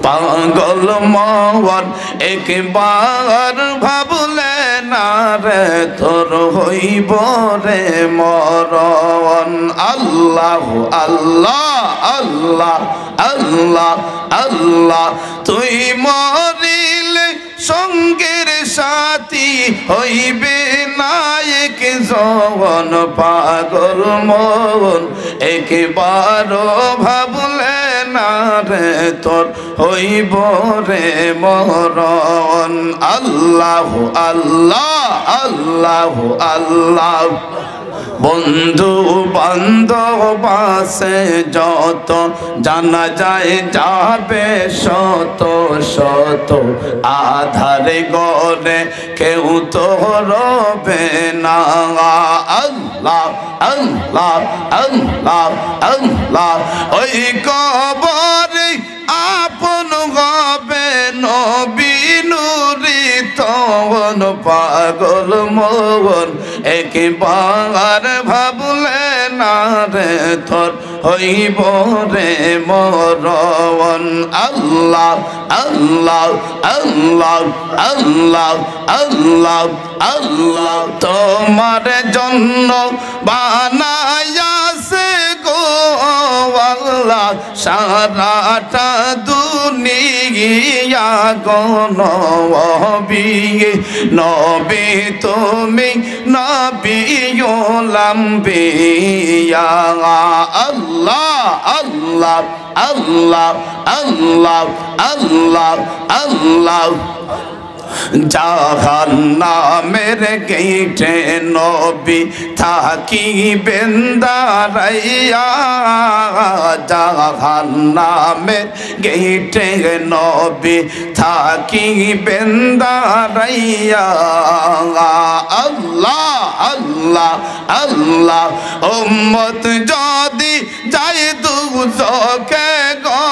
পাগল মন একবার ভাবলে না রে তোর হইব রে মরণ। আল্লাহ আল্লাহ আল্লাহ আল্লাহ আল্লাহ তুই মরিলে সঙ্গের সাথী হইবে না একজন। পাগল মন একবার ভাবলে না রে তোর হইব রে মরণ। আল্লাহ আল্লাহ আল্লাহ আল্লাহ বন্ধু বান্ধব আছে যত জানা যায় যাবে শত শত আধারে গরে কেউ তো রবে না। আল্লাহ আল্লাহ আল্লাহ আল্লাহ ওই কবরে আপন হবে নবী নুরিত পাগল মন একবার ভাবলে না রে তোর হইব রে মরণ। আল্লাহ আল্লাহ আল্লাহ আল্লাহ আল্লাহ আল্লাহ তোমার জন্য বানায়াছে গো আল্লাহ সারাটা দুনিয়া গো নবী নবী তুমি নবীউল আম্বিয়া। আল্লাহ আল্লাহ আল্লাহ আল্লাহ আল্লাহ আল্লাহ জাহান্নামের গেটে নবী থাকিবেন দাঁড়াইয়া। জাহান্নামের গেটে নবী থাকিবেন দাঁড়াইয়া। আল্লাহ আল্লাহ আল্লাহ উম্মত যদি যায় দুজকে গো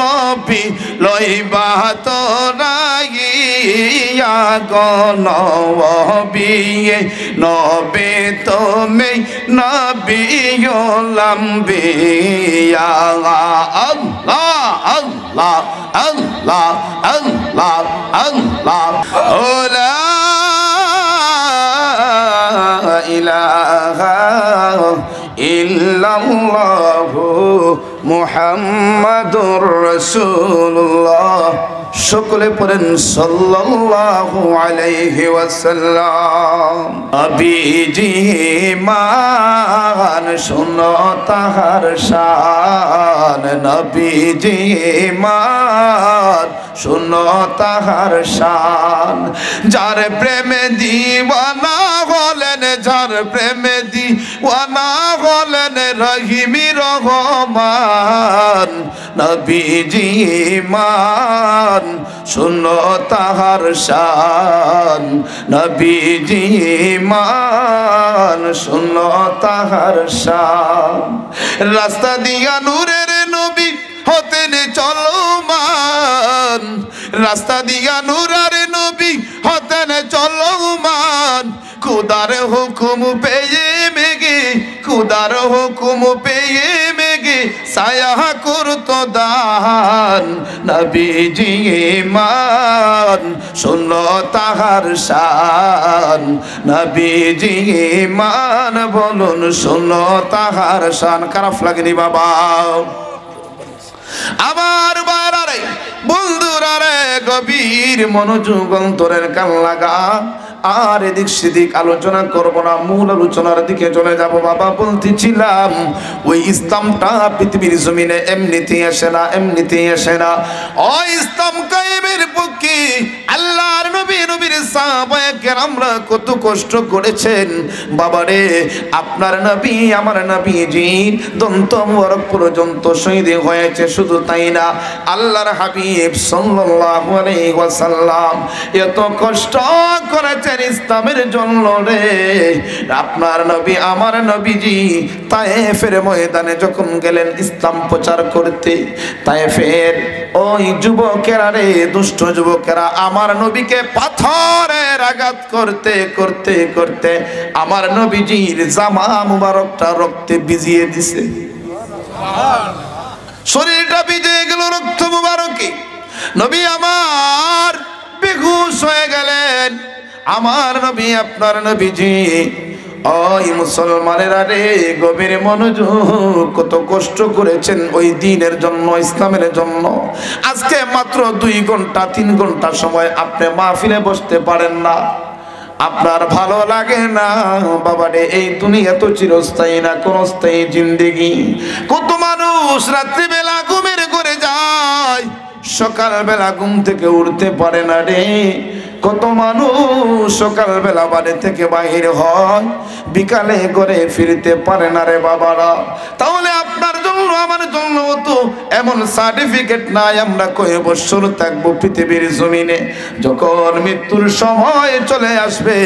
নবী লইবা তোরা গো নবী নবী তুমি নবীউল আম্বিয়া। আল্লাহ আল্লাহ আল্লাহ আল্লাহ আল্লাহ লা ইলাহা ইল্লাল্লাহু মুহাম্মাদুর রাসূলুল্লাহ। সকলে পড়েন সাল্লাল্লাহু আলাইহি ওয়াসাল্লাম। নবীজি মান শুনো তাহার শান। নবীজি মান শুনো তাহার শান। যার প্রেমে দিওয়ানা হলেন যার প্রেমে দিওয়ানা হলেন রহিমি রহমান। নবীজি মান শুনো তাহার শান। নবীজি মান শুনো তাহার শান। রাস্তা দিয়া নূরের নবী হতেন চলমান। রাস্তা দিয়া নূরের নবী হতেন চলমান। খুদার হুকুম পেয়ে মেঘে খুদার হুকুম পেয়ে মেঘে ছায়া করতো দান। নবীজি মান শুনো তাহার শান। নবীজি মান বলুন শুনো তাহার শান। খারাপ লাগেনি বাবা? আমার বারারে বন্ধুরা রে গভীর মনোযোগ অন্তরের কান লাগা। আর এদিক সেদিক আলোচনা করব না, মূল আলোচনার দিকে চলে যাব। বাবা বলতেছিলাম ওই ইসলামটা পৃথিবীর জমিনে এমনিতেই আসে না, এমনিতেই আসে না। ওই ইসলাম কায়েমের পক্ষে আল্লাহর নবী নবীর সাহাবায়ে কেরামরা কত কষ্ট করেছেন বাবারে। আপনার নবী আমার নবীজি দন্ত মোবারক পর্যন্ত শহীদ হয়েছে। শুধু তাই না, আল্লাহর হাবিব সাল্লাল্লাহু আলাইহি ওয়াসাল্লাম এত কষ্ট করেছেন ইসলামের জন্য রে। আপনার নবী আমার নবীজি তায়েফের ময়দানে যখন গেলেন ইসলাম প্রচার করতে, তায়েফের ওই যুবকেরা রে, দুষ্ট যুবকেরা আমার নবীকে পাথরের আঘাত করতে করতে করতে আমার নবীজির জামা মুবারকটা রক্তে ভিজিয়ে দিছে। শরীরটা ভিজে গেল রক্ত মুবারকে। হয়ে গেলেন। আমার নবী আপনার নবীজি, ওই মুসলমানেরা রে, গভীর মনোযোগ, কত কষ্ট করেছেন ওই দ্বীনের জন্য, ইসলামের জন্য। আজকে মাত্র 2 ঘন্টা 3 ঘন্টা সময় আপনি মাহফিলে বসতে পারেন না, আপনার ভালো লাগে না বাবা রে। এই দুনিয়া তো চিরস্থায়ী না, ক্ষণস্থায়ী জিন্দেগি। কত মানুষ রাত্রিবেলা ঘুমের ঘরে যায়, সকালবেলা ঘুম থেকে উঠতে পারে না রে। কত মানুষ সকালবেলা বাড়ি থেকে বাহির হয়, বিকালে ঘরে ফিরতে পারে না রে বাবারা। তাহলে আপনার জন্য আমার জন্য তো এমন সার্টিফিকেট নাই আমরা কয় বছর থাকবো পৃথিবীর জমিনে। যখন মৃত্যুর সময় চলে আসবে,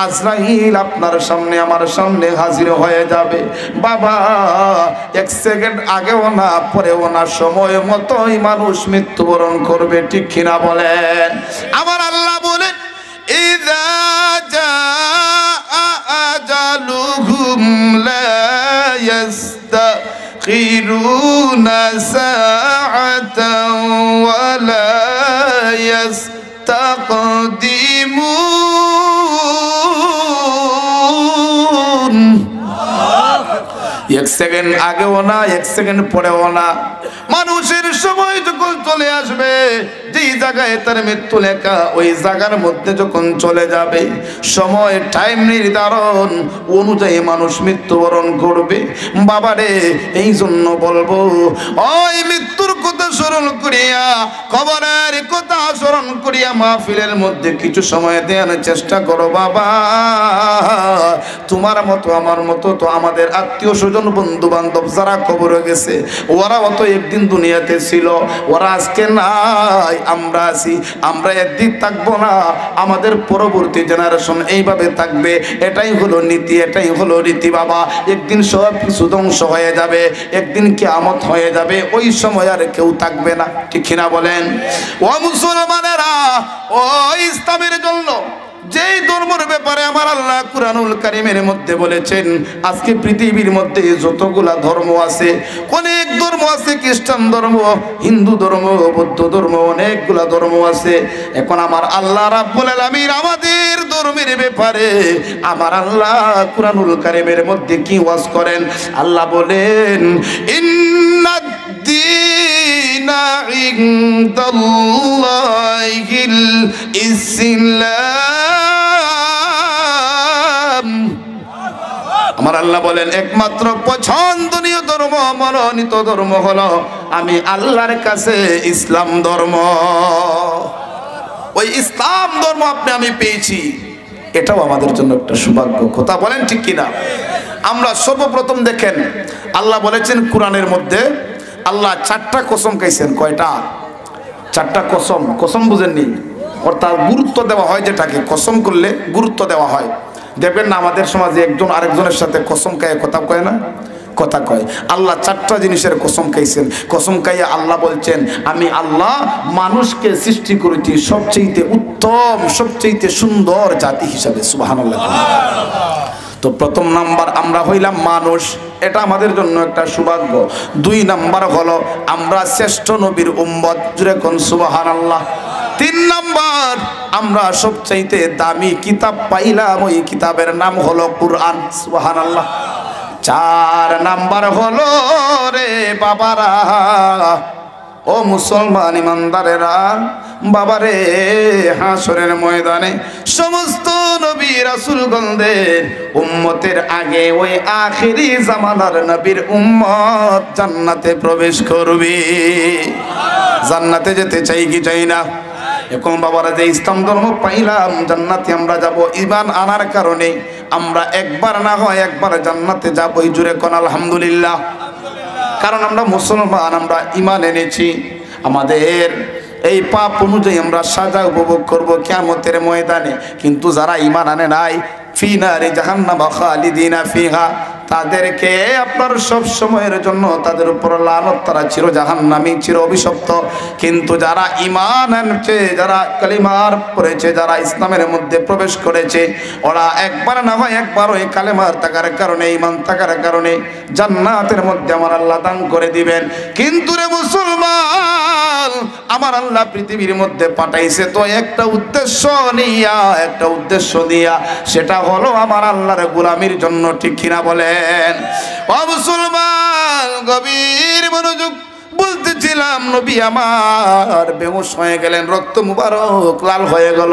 আজরাইল আপনার সামনে আমার সামনে হাজির হয়ে যাবে। বাবা 1 সেকেন্ড আগেও না পরেও না, সময় মতোই মানুষ মৃত্যুবরণ করবে, ঠিক কিনা বলেন? আমার আল্লাহ বলেন, ইযা জাআ আজালুহুম লা ইস্তাখিরুনা সাআতান ওয়া লা ইস্তাকদিমুন। 1 সেকেন্ড আগেও না 1 সেকেন্ড পরেও না, মানুষের সময় যখন চলে আসবে, যেই জায়গায় তার মৃত্যু লেখা, ওই জায়গার মধ্যে যখন চলে যাবে, সময় টাইম নির্ধারণ অনুযায়ী মানুষ মৃত্যুবরণ করবে। বাবারে, এই জন্য বলবো, ওই মৃত্যুর কথা স্মরণ করিয়া, কবরের কথা স্মরণ করিয়া মাহফিলের মধ্যে কিছু সময় দেওয়ার চেষ্টা করো বাবা। তোমার মতো আমার মতো তো আমাদের আত্মীয় স্বজন বন্ধু বান্ধব যারা কবরে গেছে, ওরা অত একদিন দুনিয়াতে ছিল, ওরা আজকে নাই, আমরা আছি। আমরা একদিন থাকবো না, আমাদের পরবর্তী জেনারেশন এইভাবে থাকবে। এটাই হলো নীতি, এটাই হলো রীতি বাবা। একদিন সব কিছু ধ্বংস হয়ে যাবে, একদিন কিয়ামত হয়ে যাবে, ওই সময় আর কেউ থাকবে না, ঠিক কিনা বলেন? ও মুসলমানেরা, ও ইসলামের জন্য যেই ধর্মের ব্যাপারে আমার আল্লাহ কুরআনুল কারীমের মধ্যে বলেছেন, আজকে পৃথিবীর মধ্যে যতগুলা ধর্ম আছে, অনেক ধর্ম আছে, খ্রিস্টান ধর্ম, হিন্দু ধর্ম, বৌদ্ধ ধর্ম, অনেকগুলা ধর্ম আছে। এখন আমার আল্লাহ রাব্বুল আলামিন আমাদের ধর্মের ব্যাপারে আমার আল্লাহ কুরআনুল কারীমের মধ্যে কি ওয়াজ করেন? আল্লাহ বলেন, ইন্নাদ দীনা ইনদাল্লাহিল ইসলাম। আমার আল্লাহ বলেন, একমাত্র পছন্দনীয় ধর্ম, মনোনীত ধর্ম হলো আমি আল্লাহর কাছে ইসলাম ধর্ম। ওই ইসলাম ধর্ম আপনি আমি পেয়েছি, এটাও আমাদের জন্য একটা সৌভাগ্য। কথা বলেন ঠিক কিনা? আমরা সর্বপ্রথম দেখেন, আল্লাহ বলেছেন কোরআনের মধ্যে, আল্লাহ 4টা কসম খাইছেন। কয়টা? 4টা কসম। কসম বুঝেননি? অর্থাৎ গুরুত্ব দেওয়া হয়, যেটাকে কসম করলে গুরুত্ব দেওয়া হয়। দেখবেন না আমাদের সমাজে একজন আরেকজনের সাথে কসম খায়, কথা কয় না? কথা কয়। আল্লাহ 4টা জিনিসের কসম খাইছেন। কসম খাইয়া আল্লাহ বলছেন, আমি আল্লাহ মানুষকে সৃষ্টি করেছি সবচেয়ে উত্তম, সবচেয়ে সুন্দর জাতি হিসাবে। সুবহানাল্লাহ। তো প্রথম নাম্বার আমরা হইলাম মানুষ, এটা আমাদের জন্য একটা সৌভাগ্য। 2 নাম্বার হলো আমরা শ্রেষ্ঠ নবীর উম্মত, জুড়ে কোন সুবহানাল্লাহ। 3 নাম্বার আমরা সবচাইতে দামি কিতাব পাইলাম, ওই কিতাবের নাম হলো কুরআন। সুবহানাল্লাহ। 4 নাম্বার হলো রে বাবারা, ও মুসলমান ইমানদারেরা, বাবারে, হাসরের ময়দানে সমস্ত নবী রাসূলগণদের উম্মতের আগে ওই আখিরি জামানার নবীর উম্মত জান্নাতে প্রবেশ করবে। জান্নাতে যেতে চাই কি চাই না? এখন বাবারা, যে ইসলাম ধর্ম পাইলাম, জান্নাতে আমরা যাব ঈমান আনার কারণে। আমরা একবার না হয় একবার জান্নাতে যাবই, জুড়ে কোন আলহামদুলিল্লাহ। কারণ আমরা মুসলমান, আমরা ঈমান এনেছি। আমাদের এই পাপ অনুযায়ী আমরা সাজা উপভোগ করব কিয়ামতের ময়দানে। কিন্তু যারা ঈমান আনে নাই, ফি নারি জাহান্নাম খালিদিনা ফিহা, তাদেরকে আপনার সব সময়ের জন্য তাদের উপর লানত, তারা চির জাহান্নামী, চির অভিশপ্ত। কিন্তু যারা ঈমান আনছে, যারা কালিমার পড়েছে, যারা ইসলামের মধ্যে প্রবেশ করেছে, ওরা একবার না হয় একবার ওই কালেমার থাকার কারণে, ঈমান থাকার কারণে জান্নাতের মধ্যে আমার আল্লাহ দান করে দিবেন। কিন্তু রে মুসলমান, আমার আল্লাহ পৃথিবীর মধ্যে পাঠাইছে তো একটা উদ্দেশ্য নিয়া, একটা উদ্দেশ্য দিয়া, সেটা হলো আমার আল্লাহর গোলামির জন্য, ঠিক কিনা বলেন? ও মুসলমান, গভীর মনোযোগ। বলতেছিলাম নবী আমার বেহুশ হয়ে গেলেন, রক্ত মুবারক লাল হয়ে গেল,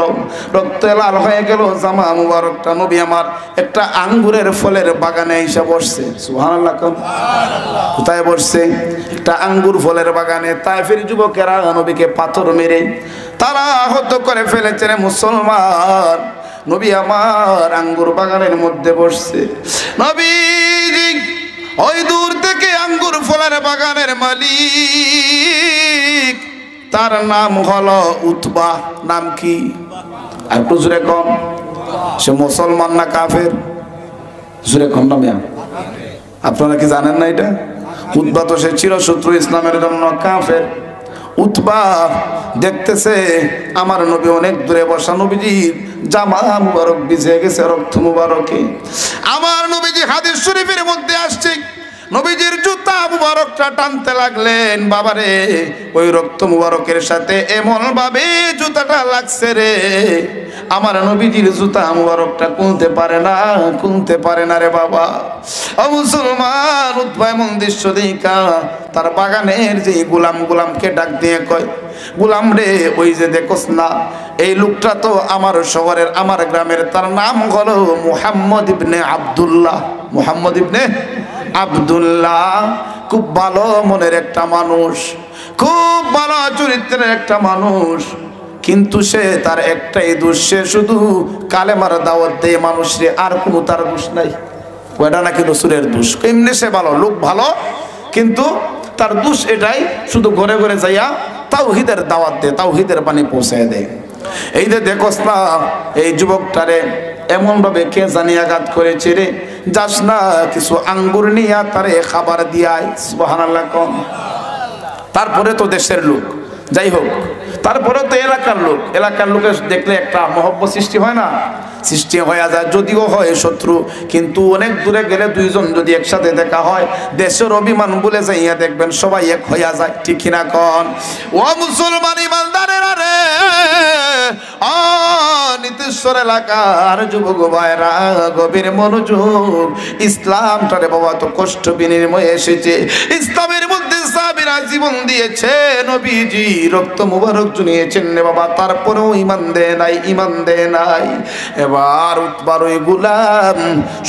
রক্ত লাল হয়ে গেল, জামা মুবারকটা নবী আমার একটা আঙ্গুরের ফলের বাগানে এসে বসছে। সুবহানাল্লাহ। কোথায় বসছে? একটা আঙ্গুর ফলের বাগানে। তায়েফের যুবকেরা নবীকে পাথর মেরে তারা আহত করে ফেলেছে রে মুসলমান। নবী আমার আঙ্গুর বাগানের মধ্যে বসছে। নবীজি ওই দূর থেকে আঙ্গুর ফলের বাগানের মালিক, তার নাম হলো উতবা। নাম কি? একটু জোরে কম। সে মুসলমান না কাফের? জোরে কম না মিয়া, আপনারা কি জানেন না এটা? উতবা তো সে চিরশত্রু, ইসলামের জন্য কাফের। উতবা দেখতেছে আমার নবী অনেক দূরে বসা, নবীজির জামা মুবারক ভিজে গেছে রক্ত মুবারকে। আমার নবীজি হাদিস শরীফের মধ্যে আসছে, নবীজির জুতা মুবারকটা টানতে লাগলেন। বাবারে, ওই রক্ত মুবারকের সাথে এমন ভাবে জুতাটা লাগছে রে, আমার নবীজির জুতা মুবারকটা খুলতে পারে না, খুলতে পারে না রে বাবা। ও মুসলমান, উতবা এমন দৃশ্য দেখা তার বাগানের যে গোলামকে ডাক দিয়ে কয়, গোলাম রে, ওই যে দেখোস না, এই লোকটা তো আমার শহরের, আমার গ্রামের, তার নাম হলো মুহাম্মদ ইবনে আব্দুল্লাহ। মুহাম্মদ ইবনে আব্দুল্লাহ খুব ভালো মনের একটা মানুষ, খুব ভালো চরিত্রের একটা মানুষ। কিন্তু সে তার একটাই দোষ, সে শুধু কালেমার দাওয়াত দেয় মানুষরে, আর কোনো তার দোষ নাই। ওটা নাকি রসুলের দোষ। এমনি সে ভালো লোক, ভালো, কিন্তু তার দোষ এটাই, শুধু ঘরে ঘরে যাইয়া তাওহীদের দাওয়াত দেয়, তাওহীদের পানি পৌঁছায় দেয়। এই যে দেখোস না, এই যুবকটারে এমন ভাবে কে জানি আঘাত করেছে রে, যাস না কিছু আঙ্গুর নিয়া তারে খাবার দিয়ায়। সুবহানাল্লাহ কম। তারপরে তো দেশের লোক, যাই হোক, তারপরে তো এলাকার লোক, এলাকার লোকের দেখলে একটা মহব্বত সৃষ্টি হয় না? সৃষ্টি হয়ে যায়, যদিও হয় শত্রু, কিন্তু অনেক দূরে গেলে দুইজন যদি একসাথে দেখা হয়, দেশের অভিমান বলে যাইয়া দেখবেন সবাই এক হইয়া যায়, ঠিক কিনা কন? ও মুসলমান ইমানদারেরা রে, নিতেশ্বর এলাকার যুবক ভাইরা, গভীর মনোযোগ। ইসলামটারে বাবা তো কষ্ট বিনিময়ে এসেছে, ইসলামের মধ্যে সাহাবীরা জীবন দিয়েছে, নবীজি রক্ত মুবারক জুনিয়েছেন রে বাবা, তারপরেও ঈমান দেয় নাই, ঈমান দেয় নাই। এবার উতবার ওই গোলাম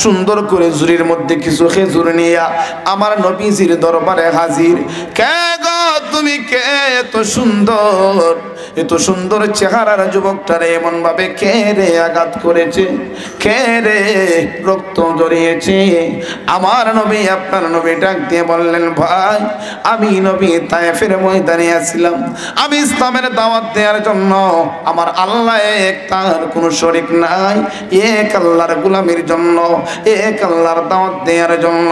সুন্দর করে ঝুড়ির মধ্যে কিছু খেজুর নিয়া আমার নবীজির দরবারে হাজির। কে গো তুমি, কে এত সুন্দর, এত সুন্দর চেহারার যুবকটারে এমন ভাবে কে রে আঘাত করেছে, কে রে রক্ত জড়িয়েছে? আমার নবী, আপনার নবী ডাক দিয়ে বললেন, ভাই আমি নবী তায়েফের ময়দানে আছিলাম, আমি ইসলামের দাওয়াত দেওয়ার জন্য, আমার আল্লাহ এক, তার কোনো শরীক নাই, এক আল্লাহর গোলামির জন্য, এক আল্লাহর দাওয়াত দেওয়ার জন্য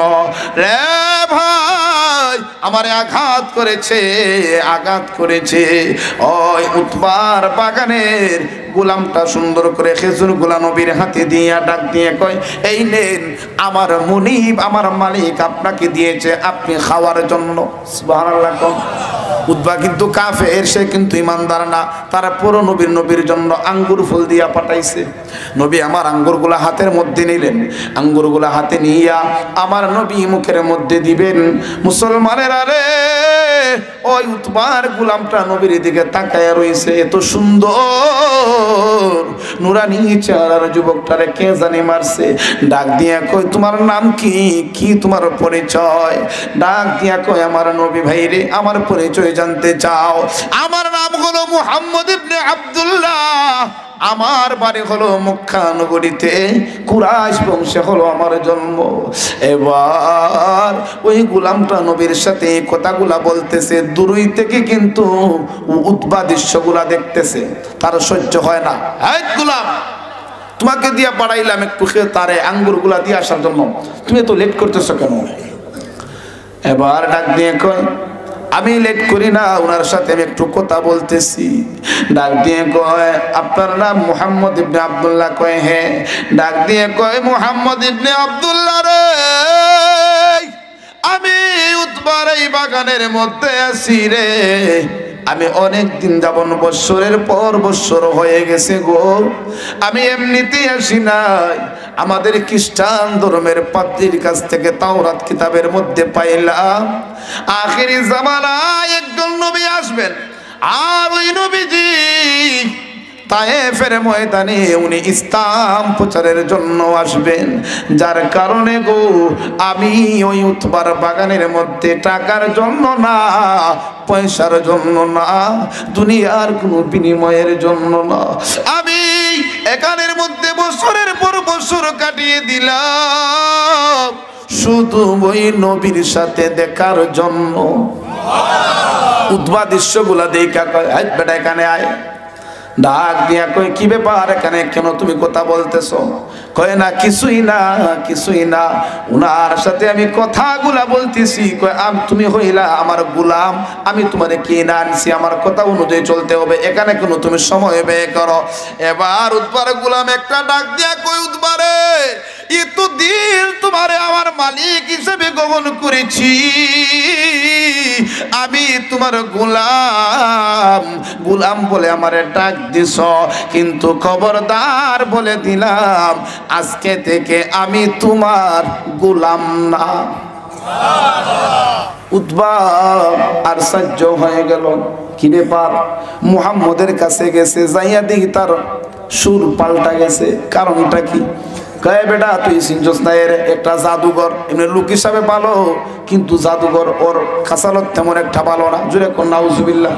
রে ভাই আমারে আঘাত করেছে, আঘাত করেছে। ওই উতবার বাগানের গোলামটা সুন্দর করে খেজুর গোলা নবীর হাতে দিয়ে ডাক দিয়ে কয়, এই নেন, আমার মুনিব, আমার মালিক আপনাকে দিয়েছে আপনি খাওয়ার জন্য। সুবহানাল্লাহ। উতবা কিন্তু কাফের, সে কিন্তু ইমানদার না, তারা পুরো নবীর জন্য আঙ্গুর ফুল দিয়া পাঠাইছে। নবী আমার আঙ্গুরগুলা হাতের মধ্যে নিলেন, আঙ্গুরগুলা হাতে নিয়া আমার নবী মুখের মধ্যে দিবেন। মুসলমানের আরে, ওই উতবার গোলামটা নবীর দিকে তাকায় রইছে, এত সুন্দর নুরানি চেহারার যুবকটারে কে জানি মারছে। ডাক দিয়া কয়, তোমার নাম কি, কি তোমার পরিচয়? ডাক দিয়া কয়, আমার নবী ভাই রে, আমার পরিচয় জানতে চাও? আমার নাম হলো মুহাম্মদ ইবনে আব্দুল্লাহ, আমার বাড়ি হলো মক্কা নগরীতে, কুরাইশ বংশে হলো আমার জন্ম। এবার ওই গোলামটা নবীর সাথে কথাগুলা বলতেছে, দূরই থেকে কিন্তু উতবা দৃশ্যগুলা দেখতেছে, তার সহ্য হয় না। এই গোলাম, তোমাকে দিয়া পাঠাইলাম একটু তারে আঙ্গুরগুলা দিয়ে আসার জন্য, তুমি তো লেট করতেছো কেন? এবার ডাক দিয়ে কয় আমি লেট করি না, ওনার সাথে আমি একটু কথা বলতেছি। ডাক দিয়ে কয় আপনার নাম মুহাম্মদ ইবনে আব্দুল্লাহ? কয় হ্যাঁ। ডাক দিয়ে কয় মুহাম্মদ ইবনে আব্দুল্লাহ রে, আমি উতবার এই বাগানের মধ্যে আছি রে, আমি অনেক দিন যাবন, বৎসরের পর বৎসর হয়ে গেছে গো, আমি এমনিতেই আসি নাই, আমাদের খ্রিস্টান ধর্মের পাদ্রীর কাছ থেকে তাওরাত কিতাবের মধ্যে পাইলাম আখিরি জামানায় একজন নবী আসবেন, আর ওই নবীজি তায়েফের ময়দানে উনি ইসলাম প্রচারের জন্য আসবেন, যার কারণে গো আমি ওই উতবার বাগানের মধ্যে টাকার জন্য না, পয়সার জন্য না, দুনিয়ার কোনো বিনিময়ের জন্য না, আমি এখানের মধ্যে বছরের পর বছর কাটিয়ে দিলাম শুধু ওই নবীর সাথে দেখার জন্য। উদ্ভা দৃশ্যগুলা দেখা কয় হাই বেটা এখানে আয়। ডাক দিয়া কই কি ব্যাপার, এখানে কেন তুমি কথা বলতেছো? কয় না কিছুই না, কিছুই না, উনার সাথে আমি কথাগুলা বলতেছি। কয় তুমি হইলা আমার গোলাম, আমি তোমারে কিনে আনছি, আমার কথা অনুযায়ী চলতে হবে, এখানে কেন তুমি সময় ব্যয় করো? এবার উদ্বার গোলাম একটা ডাক দিয়া কই উদ্বারে এতদিন তোমারে আমার মালিক হিসেবে গ্রহণ করেছি, আমি তোমার গোলাম, গোলাম বলে আমারে ডাক দিছ, কিন্তু খবরদার বলে দিলাম আজকে থেকে আমি তোমার গোলাম না। উতবা আর সহ্য হয়ে গেল, কি ব্যাপার? মুহাম্মদের কাছে গেছে, যাইয়া দেখি তার সুর পাল্টা গেছে। কারণটা কি? কয় বেটা তুই চিনছস না এর একটা জাদুঘর, এমনি লোক হিসাবে ভালো, কিন্তু জাদুঘর ওর খাসালত তেমন একটা ভালো না। জুড়ে কোন নাউজুবিল্লাহ।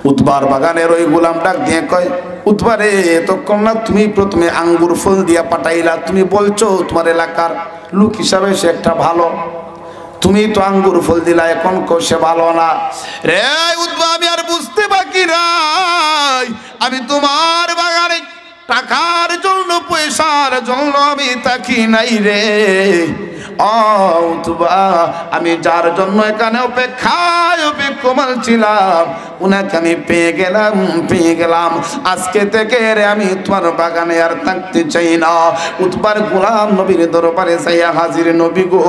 উতবার বাগানের ওই গোলাম ডাক দিয়ে কয় উতবারে এতক্ষণ না তুমি প্রথমে আঙ্গুর ফল দিয়া পাঠাইলা, তুমি বলছো তোমার এলাকার লোক হিসাবে সে একটা ভালো, তুমি তো আঙ্গুর ফল দিলা, এখন সে ভালো না রে উতবা। আমি আর বুঝতে বাকি নাই, আমি তোমার বাগানে টাকার জন্য পয়সার জন্য আমি তাকি নাই রে উতবা, আমি যার জন্য এখানে অপেক্ষায় অপেক্ষমান ছিলাম উনাকে আমি পেয়ে গেলাম, আজকে থেকে রে আমি তোমার বাগানে আর থাকতে চাই না। উতবার গোলাম নবীর দরবারে যাইয়া হাজির, নবী গো,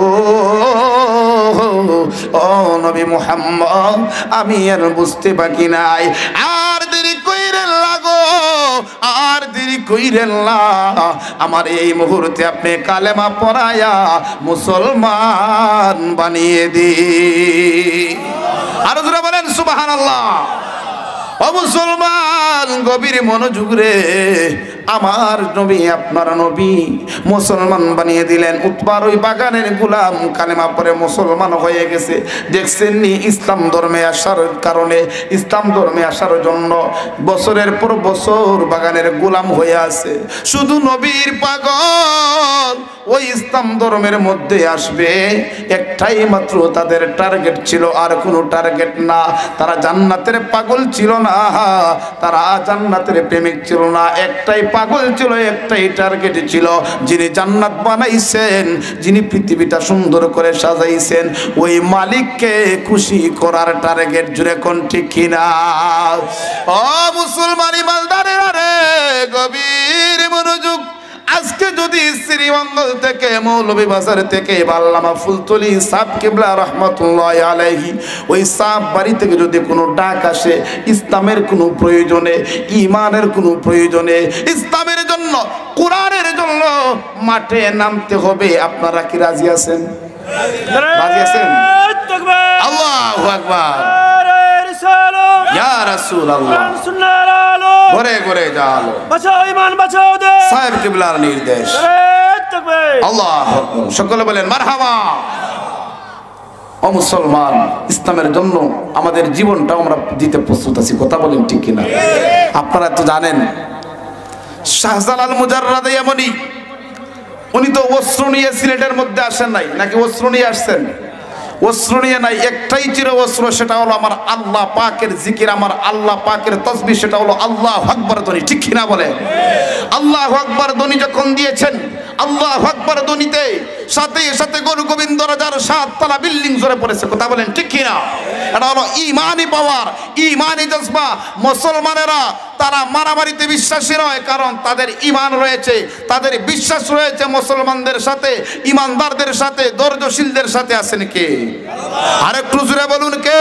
ও নবী মুহাম্মদ, আমি আর বুঝতে বাকি নাই, আর দেরি কইরেন লাগো, আর দেরি কইরেন না, আমার এই মুহূর্তে আপনি কালেমা পড়ায়া মুসলমান বানিয়ে দি। আরো জোরে বলেন সুবহানাল্লাহ। ও মুসলমান, গভীর মনোযোগ রে, আমার নবী আপনার নবী মুসলমান বানিয়ে দিলেন। উতবার ওই বাগানের গোলাম কালেমা পরে মুসলমান হয়ে গেছে। দেখছেন নি ইসলাম ধর্মে আসার কারণে, ইসলাম ধর্মে আসার জন্য বছরের পর বছর বাগানের গোলাম হয়ে আছে। শুধু নবীর পাগল ওই ইসলাম ধর্মের মধ্যে আসবে, একটাই মাত্র তাদের টার্গেট ছিল, আর কোনো টার্গেট না। তারা জান্নাতের পাগল ছিল না, তারা জান্নাতের প্রেমিক ছিল না, একটাই পাগল ছিল, একটাই টার্গেট ছিল, যিনি জান্নাত বানাইছেন, যিনি পৃথিবীটা সুন্দর করে সাজাইছেন, ওই মালিককে খুশি করার টার্গেট। জুড়ে কোন ঠিক কিনা? ও মুসলমান ইমানদারেরা রে, গভীর মনোযোগ। আজকে যদি শ্রীমঙ্গল থেকে, মৌলভীবাজার থেকে আল্লামা ফুলতলি সাহেব কিবলা রহমতুল্লাহ আলাইহি, ওই সাহেব বাড়ি থেকে যদি কোনো ডাক আসে ইসলামের কোনো প্রয়োজনে, ইমানের কোনো প্রয়োজনে, ইসলামের জন্য, কোরআনের জন্য মাঠে নামতে হবে, আপনারা কি রাজি আছেন? রাজি আছেন? আল্লাহু আকবার, ইয়া রাসূলুল্লাহ, ঘরে ঘরে যাও, বাঁচাও ঈমান, বাঁচাও দেশ, সাহেব কিবলার নির্দেশ। আল্লাহু আকবার, সকলে বলেন মারহাবা। ও মুসলমান, ইসলামের জন্য আমাদের জীবনটাও আমরা দিতে প্রস্তুত আছি, কথা বলেন ঠিক কিনা? আপনারা তো জানেন শাহজালাল মুজাররাদে এমনি, উনি তো অস্ত্র নিয়ে সিলেটের মধ্যে আসেন নাই, নাকি অস্ত্র নিয়ে আসছেন? অস্ত্র নিয়ে নাই, একটাই চির অস্ত্র, সেটা হলো আমার আল্লাহ পাকের জিকির, আমার আল্লাহ পাকের তাসবিহ, সেটা হলো আল্লাহু আকবার ধ্বনি। ঠিক কিনা বলে? আল্লাহু আকবার ধ্বনি যখন দিয়েছেন, আল্লাহু আকবার ধ্বনিতে সাথে সাথে গরু গোবিন্দ রাজার 7 তলা বিল্ডিং জোরে পড়েছে। কথা বলেন ঠিক কিনা? এটা হলো ঈমানি পাওয়ার, ঈমানি জজবা। মুসলমানেরা তারা মারামারিতে বিশ্বাসী নয়, কারণ তাদের ঈমান রয়েছে, তাদের বিশ্বাস রয়েছে মুসলমানদের সাথে, ঈমানদারদের সাথে, ধৈর্যশীলদের সাথে। আছেন কে? আরেকটু জোরে বলুন কে?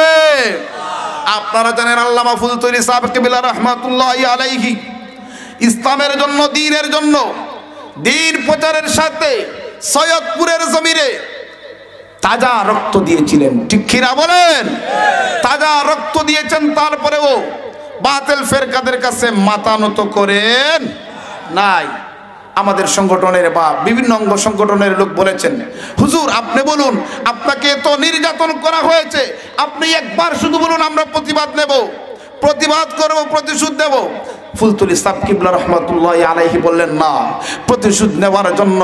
আপনারা জানেন আল্লামা ফুলতুরি সাহেব কিবলা রাহমাতুল্লাহি আলাইহি ইসলামের জন্য, দ্বীনের জন্য, দ্বীন প্রচারের সাথে সৈয়দপুরের জমিনে তাজা রক্ত দিয়েছিলেন। ঠিক কিনা বলেন? তাজা রক্ত দিয়েছেন, তারপরেও বাতিল ফেরকাদের কাছে মাথা নত করেন নাই। আমাদের সংগঠনের বা বিভিন্ন অঙ্গ সংগঠনের লোক বলেছেন, হুজুর আপনি বলুন, আপনাকে তো নির্যাতন করা হয়েছে, আপনি একবার শুধু বলুন, আমরা প্রতিবাদ নেব, প্রতিবাদ করব, প্রতিশোধ নেব। ফুলতুল ইসলাম কিবলা রহমাতুল্লাহি আলাইহি বললেন, না, প্রতিশোধ নেওয়ার জন্য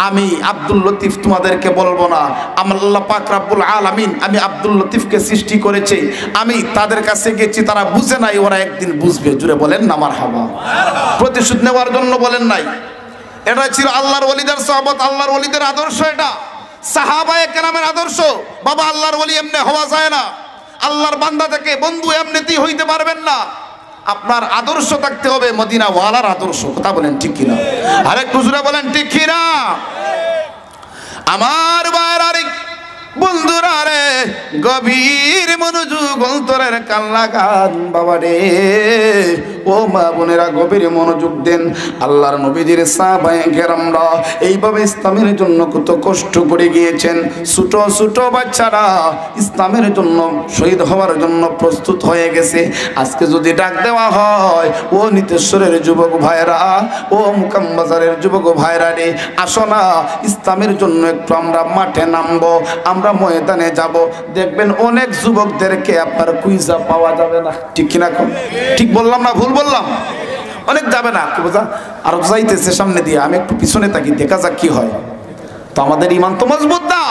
আমি আব্দুল লতিফ তোমাদেরকে বলবো না। আমার আল্লাহ পাক রব্বুল আলামিন, আমি আব্দুল লতিফকে সৃষ্টি করেছি, আমি তাদের কাছে গেছি, তারা বুঝে নাই, ওরা একদিন বুঝবে। জুড়ে বলেন না মারহাবা। প্রতিশোধ নেওয়ার জন্য বলেন নাই। এটা ছিল আল্লাহর ওলিদের সাহাবত, আল্লাহর ওলিদের আদর্শ, এটা সাহাবায়ে কেরামের আদর্শ। বাবা আল্লাহর ওলি এমনি হওয়া যায় না, আল্লাহর বান্দা থেকে বন্ধু এমনিতেই হইতে পারবেন না। আপনার আদর্শ থাকতে হবে মদিনা ওয়ালার আদর্শ। কথা বলেন ঠিক কিনা? আরেকটু জোরে বলেন ঠিক কিনা? আমার ভাইয়ের আরেক বন্ধুরা রে, গভীর মনোযোগ অন্তরের কান লাগান বাবা রে, ও মা বোনেরা গভীর মনোযোগ দেন। আল্লাহর নবীজির সাহাবায়ে কেরামরা এইভাবে ইসলামের জন্য কত কষ্ট করে গিয়েছেন। ছোট ছোট বাচ্চারা ইসলামের জন্য শহীদ হওয়ার জন্য প্রস্তুত হয়ে গেছে। আজকে যদি ডাক দেওয়া হয়, ও নিতেশ্বরের যুবক ভাইরা, ও মুকামবাজারের যুবক ভাইরা রে, আসো না, ইসলামের জন্য একটু আমরা মাঠে নামবো, আমরা ময়দানে যাব। দেখবেন অনেক যুবকদেরকে আপনার কুইজা পাওয়া যাবে না। ঠিক কিনা? ঠিক বললাম না ভুল বললাম? অনেক যাবে না, কি বোঝা, আর যাইতেছে সামনে দিয়ে, আমি একটু পিছনে তাকি, দেখা যাক কি হয়। তো আমাদের ইমান তো মজবুত না,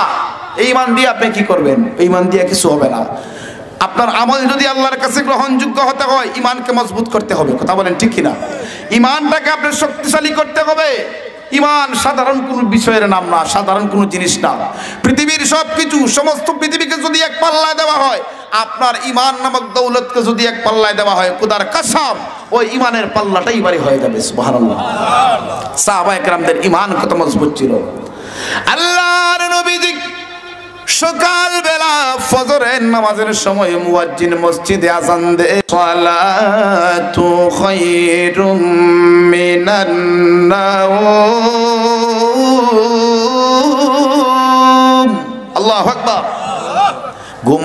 এই ইমান দিয়ে আপনি কি করবেন? এই ইমান দিয়ে কিছু হবে না। আপনার আমল যদি আল্লাহর কাছে গ্রহণযোগ্য হতে হয়, ইমানকে মজবুত করতে হবে। কথা বলেন ঠিক কিনা? ইমানটাকে আপনার শক্তিশালী করতে হবে। ইমান সাধারণ কোনো বিষয়ের নাম না, সাধারণ কোনো জিনিস না। পৃথিবীর সব কিছু, সমস্ত পৃথিবীকে যদি এক পাল্লায় দেওয়া হয়, আপনার ইমান নামক দৌলতকে যদি এক পাল্লায় দেওয়া হয়, খুদার কসম ওই ইমানের পাল্লাটাই ভারী হয়ে যাবে। সুবহানাল্লাহ। সাহাবায়ে কেরামদের ইমান কত মজবুত ছিল। আল্লাহর নবীজি সকাল বেলা ফজরের নামাজের সময় মুয়াজ্জিন মসজিদে আযান দেয়, সালাতু খায়রুম মিনান নাওম। আল্লাহু আকবার। ঘুম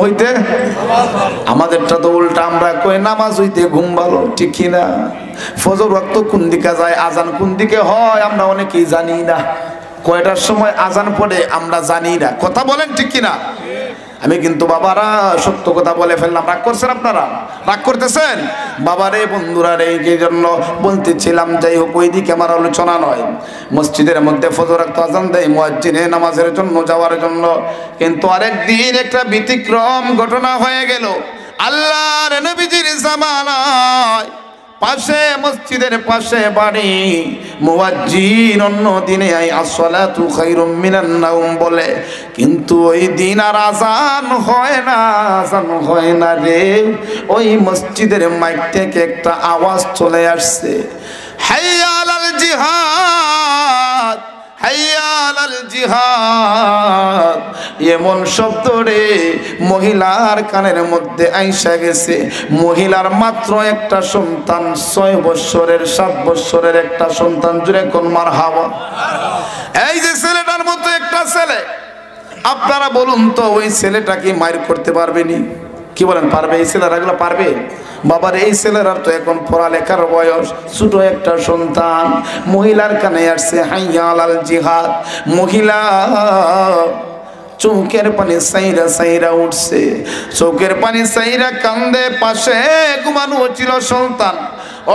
হইতে আমাদেরটা তো উল্টা, আমরা কই নামাজ হইতে ঘুম ভালো। ঠিক কিনা? ফজর ওয়াক্ত কোন দিকে যায়, আযান কোন দিকে হয়, আমরা অনেকেই জানি না। কয়টার সময় আজান পড়ে আমরা জানি না। কথা বলেন ঠিক কিনা? আমি কিন্তু বাবারা সত্য কথা বলে ফেললাম। রাগ করছেন আপনারা? রাগ করতেছেন? বাবারে বন্ধুরা রে, এই জন্য বলতেছিলাম, যাই হোক ওই দিকে আমার আলোচনা নয়। মসজিদের মধ্যে ফজর ওয়াক্ত আজান দেয় মুয়াজ্জিনে নামাজের জন্য যাওয়ার জন্য, কিন্তু আরেকদিন একটা ব্যতিক্রম ঘটনা হয়ে গেল। আল্লাহর নবীজির জামানায় পাশে, মসজিদের পাশে বাড়ি, মুয়াজ্জিন অন্য দিনে আসসালাতু খায়রুম মিনান নাওম বলে, কিন্তু ওই দিন আর আযান হয় না, আযান হয় না রে। ওই মসজিদের মাইক থেকে একটা আওয়াজ চলে আসছে, হাইয়া আলাল জিহাদ, হাইয়া আলাল জিহাদ। এমন শব্দ রে মহিলার কানের মধ্যে আইসা গেছে। মহিলার মাত্র একটা সন্তান, 6 বছরের 7 বছরের একটা সন্তান। জুড়ে কোন মারহাবা। এই যে ছেলেটার মতো একটা ছেলে, আপনারা বলুন তো ওই ছেলেটা কি মাইর করতে পারবেনি? কি বলেন, পারবে? এই ছেলেরা এগুলো পারবে? বাবার এই ছেলেরার তো এখন পড়ালেখার বয়স, ছোট একটা সন্তান। মহিলার কানে আসছে হাইয়া আলাল জিহাদ। মহিলা চোখের পানি সাইরা সাইরা উঠছে, চোখের পানি সাইরা কান্দে। পাশে ঘুমানো ছিল সন্তান।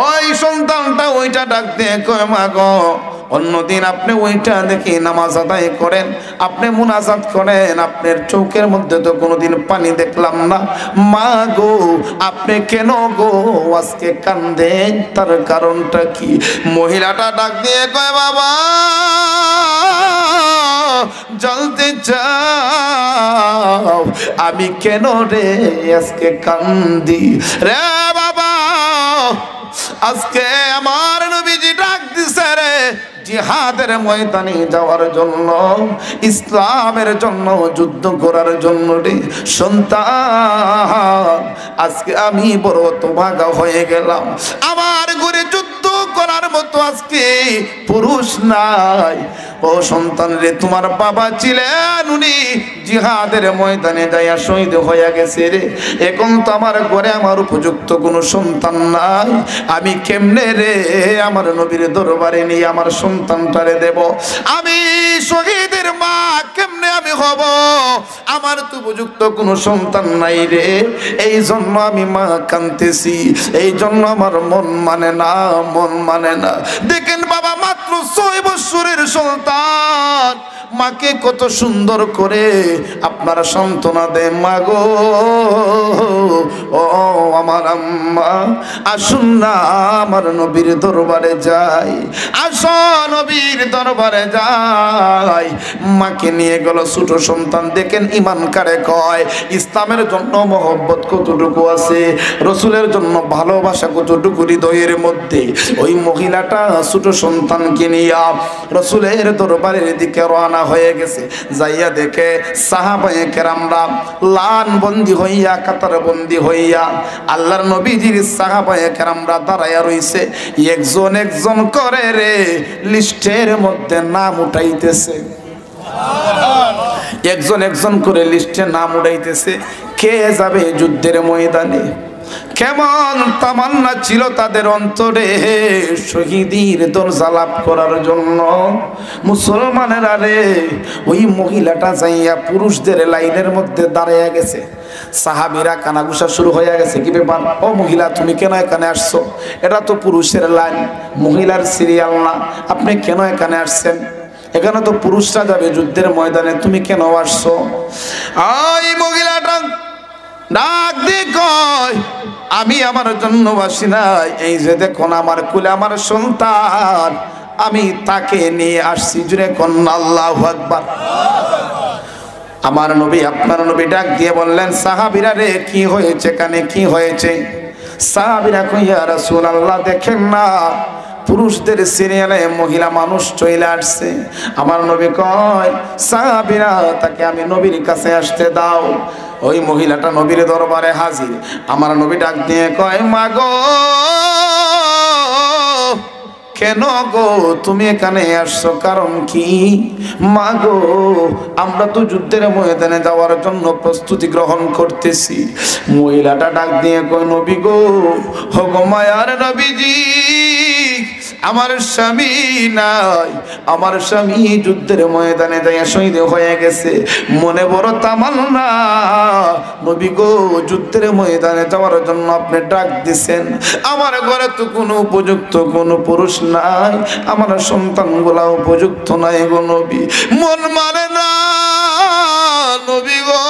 ওই সন্তানটা ওইটা ডাক দিয়ে কয়, মা গো, অন্যদিন আপনি ওইটা দেখে নামাজ আদায় করেন, আপনি মুনাজাত করেন, আপনার চোখের মধ্যে তো কোনোদিন পানি দেখলাম না। মা গো আপনি কেন গো আজকে কান্দেন, তার কারণটা কি? মহিলাটা ডাক দিয়ে কয়, বাবা জানতে চাও আমি কেন রে আজকে কান্দি? রে বাবা আজকে আমার নবীজি ডাক দিছে রে জিহাদের ময়দানে যাওয়ার জন্য, ইসলামের জন্য যুদ্ধ করার জন্য রে সন্তান। আজকে আমি বড় হতভাগা হয়ে গেলাম, আমার ঘরে যুদ্ধ করার মতো আজকে পুরুষ নাই। ও সন্তান রে, তোমার বাবা ছিলেন উনি জিহাদের ময়দানে যাইয়া শহীদ হয়ে গেছে রে। এখন তো আমার ঘরে আমার উপযুক্ত কোনো সন্তান নাই, আমি কেমনে রে আমার নবীর দরবারে নিয়ে আমার সন্তানটারে দেব? আমি শহীদের মা কেমনে আমি হব? আমার তো উপযুক্ত কোনো সন্তান নাই রে। এই জন্য আমি মা কাঁদতেছি, এই জন্য আমার মন মানে না, মন মানে না। দেখেন বাবা মাত্র 6 বছরের সন্তান মাকে কত সুন্দর করে আপনারা সান্ত্বনা দেন। মা গো ও আমার আম্মা আসুন না আমার নবীর দরবারে যাই, আসো নবীর দরবারে যাই। মাকে নিয়ে গেল ছোট সন্তান। দেখেন ইমান কারে কয়, ইসলামের জন্য মহব্বত কতটুকু আছে, রসুলের জন্য ভালোবাসা কতটুকু হৃদয়ের মধ্যে। ওই মহিলাটা ছোট সন্তানকে নিয়ে রসুলের দরবারের দিকে রওনা হয়ে গেছে। যাইয়া দেখে সাহাবায়ে কেরামরা লান বন্দি হইয়া, কাতার বন্দি হইয়া আল্লাহর নবীজির সাহাবায়ে কেরামরা দাঁড়াইয়া রইছে। একজন একজন করে রে লিস্টের মধ্যে নাম উঠাইতেছে, একজন একজন করে লিস্টে নাম উঠাইতেছে। কে যাবে যুদ্ধের ময়দানে? কেমন তামান্না ছিল তাদের অন্তরে শহীদের দরজা লাভ করার জন্য। মুসলমানেরা রে, ওই মহিলাটা যাইয়া পুরুষদের লাইনের মধ্যে দাঁড়াইয়া গেছে। সাহাবীরা কানাঘুষা শুরু হয়ে গেছে, কি ব্যাপার? ও মহিলা তুমি কেন এখানে আসছো? এটা তো পুরুষের লাইন, মহিলার সিরিয়াল না, আপনি কেন এখানে আসছেন? এখানে তো পুরুষরা যাবে যুদ্ধের ময়দানে, তুমি কেন আসছো? এই মহিলাটা ডাক দিয়ে কয়, আমি আমার জন্য বাসি নাই, এই যে দেখুন আমার কুলে আমার সন্তান, আমি তাকে নিয়ে আসছি। জুড়ে কন্যা আল্লাহু আকবার। আমার নবী আপনার নবী ডাক দিয়ে বললেন, সাহাবীরা রে কি হয়েছে, কানে কি হয়েছে? সাহাবীরা কই, ইয়া রাসূলুল্লাহ দেখেন না পুরুষদের সিরিয়ালে মহিলা মানুষ চলে আসছে। আমার নবী কয়, সাহাবীরা তাকে আমি নবীর কাছে আসতে দাও। ওই মহিলাটা নবীর দরবারে হাজির। আমার নবী ডাক দিয়ে কয়, মা গো কেন গো তুমি এখানে আসছো, কারণ কি? মা গো আমরা তো যুদ্ধের ময়দানে যাওয়ার জন্য প্রস্তুতি গ্রহণ করতেছি। মহিলাটা ডাক দিয়ে কয়, নবী গো, হো গো মায়ার নবীজি, আমার স্বামী নাই, আমার স্বামী যুদ্ধের ময়দানে যাইয়া শহীদ হয়ে গেছে। মনে বড় তামান্না, নবী গো যুদ্ধের ময়দানে যাওয়ার জন্য আপনি ডাক দিছেন, আমার ঘরে তো কোনো উপযুক্ত কোনো পুরুষ নাই, আমার সন্তানগুলা উপযুক্ত নাই গো নবী। মন মানে না নবী গো,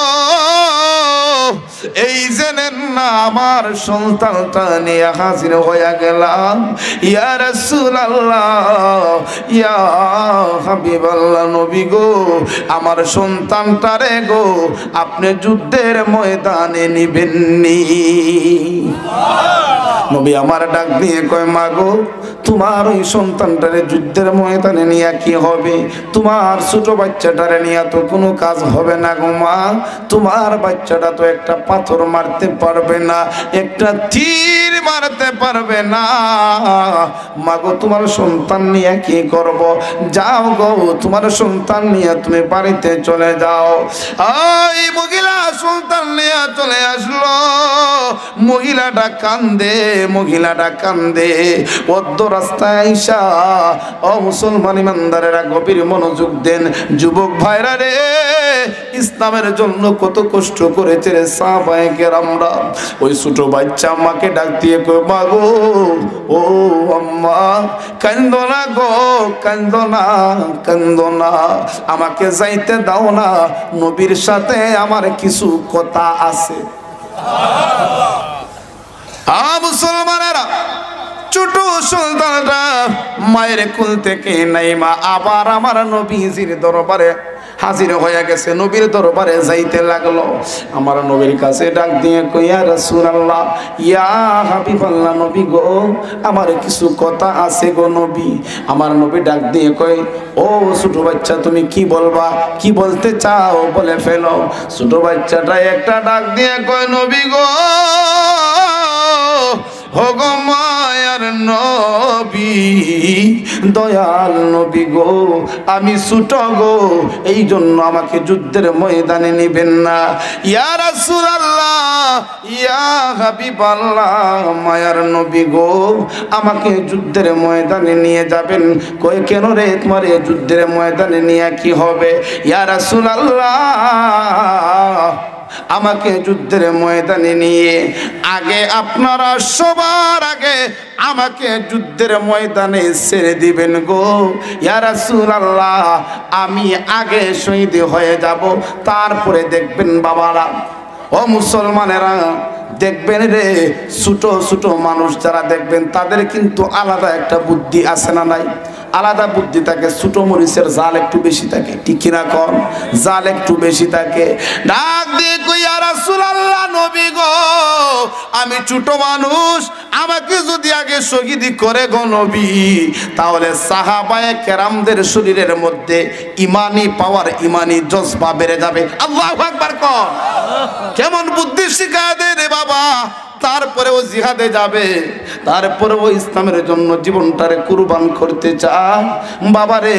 এই জেনেন না আমার সন্তানটা নিয়ে হাজির হয়ে গেলাম। ইয়া রাসূলুল্লাহ, ইয়া হাবিবাল্লাহ, নবী গো আমার সন্তানটারে গো আপনি যুদ্ধের ময়দানে নিবেননি। নবী আমার ডাক দিয়ে কয়, মা গো তোমার ওই সন্তানটারে যুদ্ধের ময়দানে নিয়ে কি হবে? তোমার ছোট বাচ্চাটারে নিয়ে তো কোনো কাজ হবে না গো মা। তোমার বাচ্চাটা তো একটা পাথর মারতে পারবে না, একটা তীর মারতে পারবে না। মা গো তোমার সন্তান নিয়ে কি করব? যাও গো তোমার সন্তান নিয়ে তুমি বাড়িতে চলে যাও। ওই মহিলা সন্তান নিয়ে চলে আসলো। মহিলাটা কান্দে অর্ধ রাস্তায় আইসা ও মুসলমান ইমানদারেরা গভীর মনোযোগ দেন। যুবক ভাইরা রে, ইসলামের জন্য কত কষ্ট করেছে রে সাহাবায়ে কেরামরা। ওই ছোট বাচ্চা আম্মাকে ডাক দিয়ে কই, মা গো, ও আম্মা, কান্দো না গো, কান্দো না, আমাকে যাইতে দাও না, নবীর সাথে আমার কিছু কথা আছে। মুসলমানেরা, ছোট সন্তানটা মায়ের কোল থেকে নাইমা আবার আমার নবীজির দরবারে হাজির হয়ে গেছে, নবীর দরবারে যাইতে লাগলো। আমার নবীর কাছে ডাক দিয়ে কই, ইয়া রাসূলুল্লাহ, ইয়া হাবিবাল্লাহ, নবী গো, আমার কিছু কথা আছে গো নবী। আমার নবী ডাক দিয়ে কই, ও ছোট বাচ্চা, তুমি কি বলবা, কি বলতে চাও বলে ফেলো। ছোট বাচ্চাটা একটা ডাক দিয়ে কই, নবী গো, হোগো মায়ার নবী, দয়াল নবী গো, আমি ছোট গো, এই জন্য আমাকে যুদ্ধের ময়দানে নিবেন না। ইয়া রাসূলুল্লাহ, ইয়া হাবিবাল্লাহ, মায়ার নবী গো, আমাকে যুদ্ধের ময়দানে নিয়ে যাবেন। কই, কেন রে, তোমার এই যুদ্ধের ময়দানে নিয়ে কি হবে? ইয়া রাসূলুল্লাহ, আমাকে যুদ্ধের ময়দানে নিয়ে আগে আপনারা সবার আগে আমাকে যুদ্ধের ময়দানে ছেড়ে দিবেন গো। ইয়া রাসূলুল্লাহ, আমি আগে শহীদ হয়ে যাব, তারপরে দেখবেন বাবারা, ও মুসলমানেরা, দেখবেন রে, ছোট ছোট মানুষ যারা দেখবেন তাদের কিন্তু আলাদা একটা বুদ্ধি আছে না নাই? আলাদা বুদ্ধি থাকে। ছোট মরিচের জাল একটু বেশি থাকে, ঠিক কিনা কম? জাল একটু বেশি থাকে। ডাক দিয়ে কই, ইয়া রাসূলুল্লাহ, নবী গো, আমি ছোট মানুষ, আমাকে যদি আগে শহীদ করে গো নবী, তাহলে সাহাবায়ে কেরামদের শরীরের মধ্যে ইমানি পাওয়ার, ইমানি জজবা বেড়ে যাবে। আল্লাহু আকবার কর। কেমন বুদ্ধি শিখায় দে রে বাবা। তারপরে ও জিহাদে যাবে, তারপরে ও ইসলামের জন্য জীবনটারে কুরবান করতে চায়। বাবারে,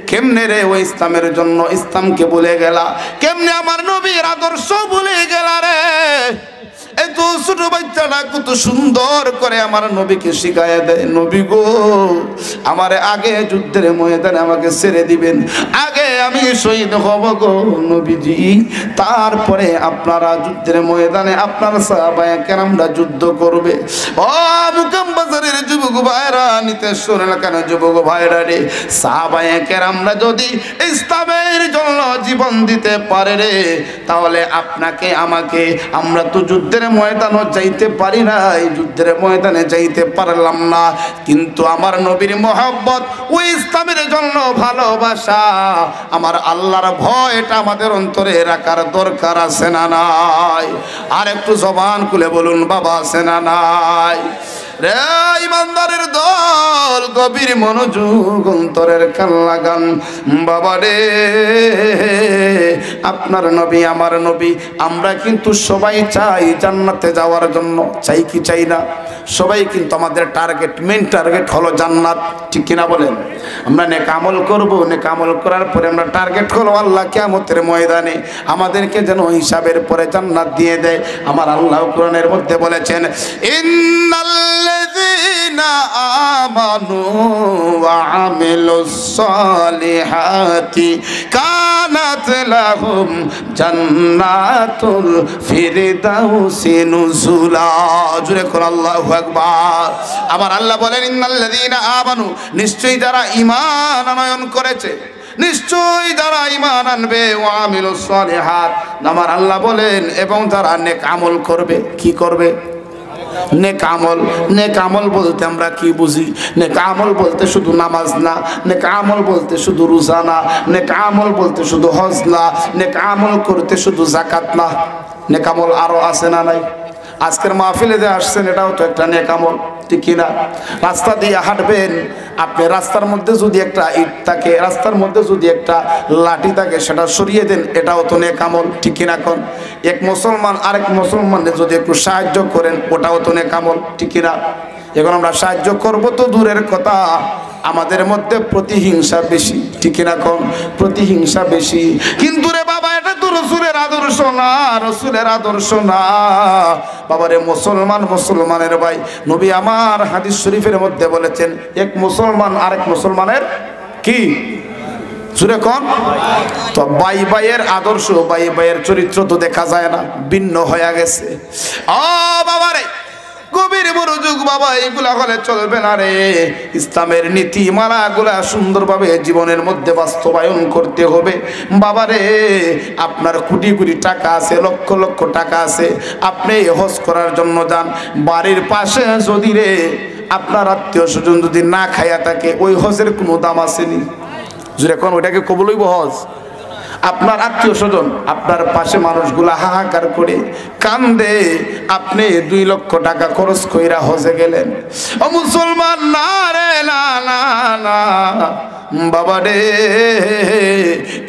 কেমনে রে ও ইসলামের জন্য ইসলামকে ভুলে গেলা, কেমনে আমার নবীর আদর্শ ভুলে গেলা রে? এই তো ছোট বাচ্চাটা কত সুন্দর করে আমার নবীকে শিখায় দেয়, নবী গো, আমারে আগে যুদ্ধের ময়দানে আমাকে ছেড়ে দিবেন, আগে আমি শহীদ হব গো নবীজি, তারপরে আপনারা যুদ্ধের ময়দানে আপনার সাহাবায়ে কেরামরা যুদ্ধ করবে। ও মুকাম বাজারের যুবক ভাইরা, নিতেশ্বর এলাকার যুবক ভাইরা রে, সাহাবায়ে কেরামরা যদি ইসলামের জন্য জীবন দিতে পারে রে, তাহলে আপনাকে আমাকে, আমরা তো যুদ্ধের ময়দানে যাইতে পারি না, এই যুদ্ধের ময়দানে যাইতে পারলাম না, কিন্তু আমার নবীর মহব্বত, ওই ইসলামের জন্য ভালোবাসা, আমার আল্লাহর ভয়, এটা আমাদের অন্তরে রাখার দরকার আছে না নাই? আর একটু জবান খুলে বলুন বাবা, আছে না নাই? রে ইমানদারের দল, গভীর মনোযোগ, অন্তরের কান লাগান বাবা রে। আপনার নবী, আমার নবী, আমরা কিন্তু সবাই চাই জান্নাতে যাওয়ার জন্য, চাই কি চাই না? সবাই কিন্তু আমাদের টার্গেট, মেইন টার্গেট হলো জান্নাত, ঠিক কিনা বলেন? আমরা নেক আমল করব, নেক আমল করার পরে আমরা টার্গেট হলো আল্লাহ কিয়ামতের ময়দানে আমাদেরকে যেন হিসাবের পরে জান্নাত দিয়ে দেয়। আমার আল্লাহ কোরআনের মধ্যে বলেছেন, ইন্নাল্লাযীনা আমানু ওয়া আমিলুস সালিহাতি কানাত লাহুম জান্নাতুল ফিরদাউসি নুজুলা। জোরে করে আল্লাহু আকবার। আমার আল্লাহ বলেন, ইন্নাল্লাযীনা আমানু, নিশ্চয়ই যারা ঈমান আনয়ন করেছে, নিশ্চয়ই যারা ঈমান আনবে, ওয়া আমিলুস সালিহাত, আমার আল্লাহ বলেন, এবং যারা নেক আমল করবে। কি করবে? নেক আমল। নেক আমল বলতে আমরা কি বুঝি? নেক আমল বলতে শুধু নামাজ না, নেক আমল বলতে শুধু রোজা না, নেক আমল বলতে শুধু হজ না, নেক আমল করতে শুধু যাকাত না, নেক আমল আরো আছে না নাই? আজকের মাহফিলে যে আসছেন, এটাও তো একটা নেক আমল, ঠিক কিনা? রাস্তা দিয়ে হাঁটবেন, আপনি রাস্তার মধ্যে যদি একটা ইট থাকে, রাস্তার মধ্যে যদি একটা লাঠি থাকে, সেটা সরিয়ে দেন, এটাও তো নেক আমল, ঠিক কিনা? কোন এক মুসলমান আরেক মুসলমানদের যদি একটু সাহায্য করেন, ওটাও তো নেক আমল, ঠিক কিনা? এখন আমরা সাহায্য করবো তো দূরের কথা, আমাদের মধ্যে প্রতিহিংসা বেশি, ঠিক কিনা? কোন প্রতিহিংসা বেশি। কিন্তু রে বাবা, এটা রসুলের আদর্শ না, রসুলের আদর্শ না। বাবারে মুসলমান, মুসলমানের ভাই, নবী আমার হাদিস শরীফের মধ্যে বলেছেন, এক মুসলমান আরেক মুসলমানের কি সুরে কোন তো ভাই ভাইয়ের আদর্শ, ভাই ভাইয়ের চরিত্র তো দেখা যায় না, ভিন্ন হয়ে গেছে। ও বাবারে গভীর মনোযোগ বাবা, এগুলা হলে চলবে না রে। ইসলামের নীতিমালাগুলা সুন্দরভাবে জীবনের মধ্যে বাস্তবায়ন করতে হবে। বাবারে আপনার কোটি কোটি টাকা আছে, লক্ষ লক্ষ টাকা আছে, আপনি হজ করার জন্য যান, বাড়ির পাশে যদি রে আপনার আত্মীয় স্বজন যদি না খাইয়া থাকে, ওই হজের কোনো দাম আসেনি। এখন ওইটাকে কবুল হইব হজ? আপনার আত্মীয় স্বজন, আপনার পাশে মানুষগুলা হাহাকার করে কান্দে, আপনি 2 লক্ষ টাকা খরচ কইরা হজে গেলেন। ও মুসলমান, না রে, না না না বাবা রে,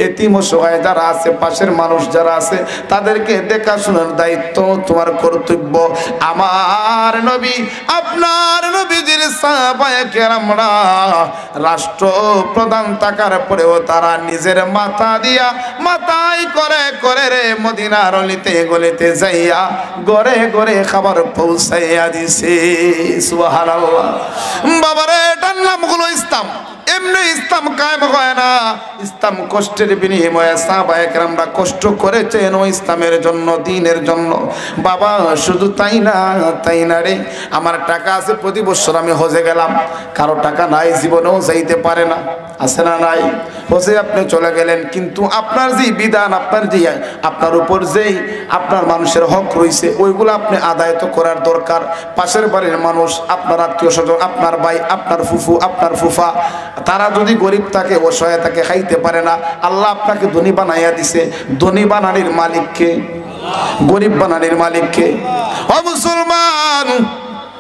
এতিম অসহায় যারা আছে, পাশের মানুষ যারা আছে, তাদেরকে দেখাশোনার দায়িত্ব তোমার কর্তব্য। আমার নবী, আপনার নবীজির সাহাবায়ে কেরামরা রাষ্ট্র প্রধান থাকার পরেও তারা নিজের মাথা দিয়া মাথায় করে করে রে মদিনার অলিতে গলিতে যাইয়া ঘরে ঘরে খাবার পৌঁছাইয়া দিছে। সুবহানাল্লাহ। বাবারে এটার নাম হলো ইসলাম। এমনি ইসলাম কায়েম হয় না, ইসলাম কষ্টের বিনিময়ে সাহাবায়ে কেরামরা কষ্ট করেছেন ও ইসলামের জন্য, দ্বীনের জন্য। বাবা শুধু তাই না, তাই না রে, আমার টাকা আছে, প্রতি বছর আমি হজে গেলাম। কারো টাকা নাই, জীবনেও যাইতে পারে না, আছে না নাই? হজে আপনি চলে গেলেন, কিন্তু আপনার যে বিধান, আপনার উপর যেই আপনার মানুষের হক রয়েছে, ওইগুলো আপনি আদায় তো করার দরকার। পাশের বাড়ির মানুষ, আপনার আত্মীয় স্বজন, আপনার ভাই, আপনার ফুফু, আপনার ফুফা, তারা যদি গরিব থাকে, অসহায় থাকে, খাইতে পারে না, আল্লাহ আপনাকে ধনী বানাইয়া দিছে। ধনী বানানির মালিককে, গরিব বানানির মালিককে। ও মুসলমান,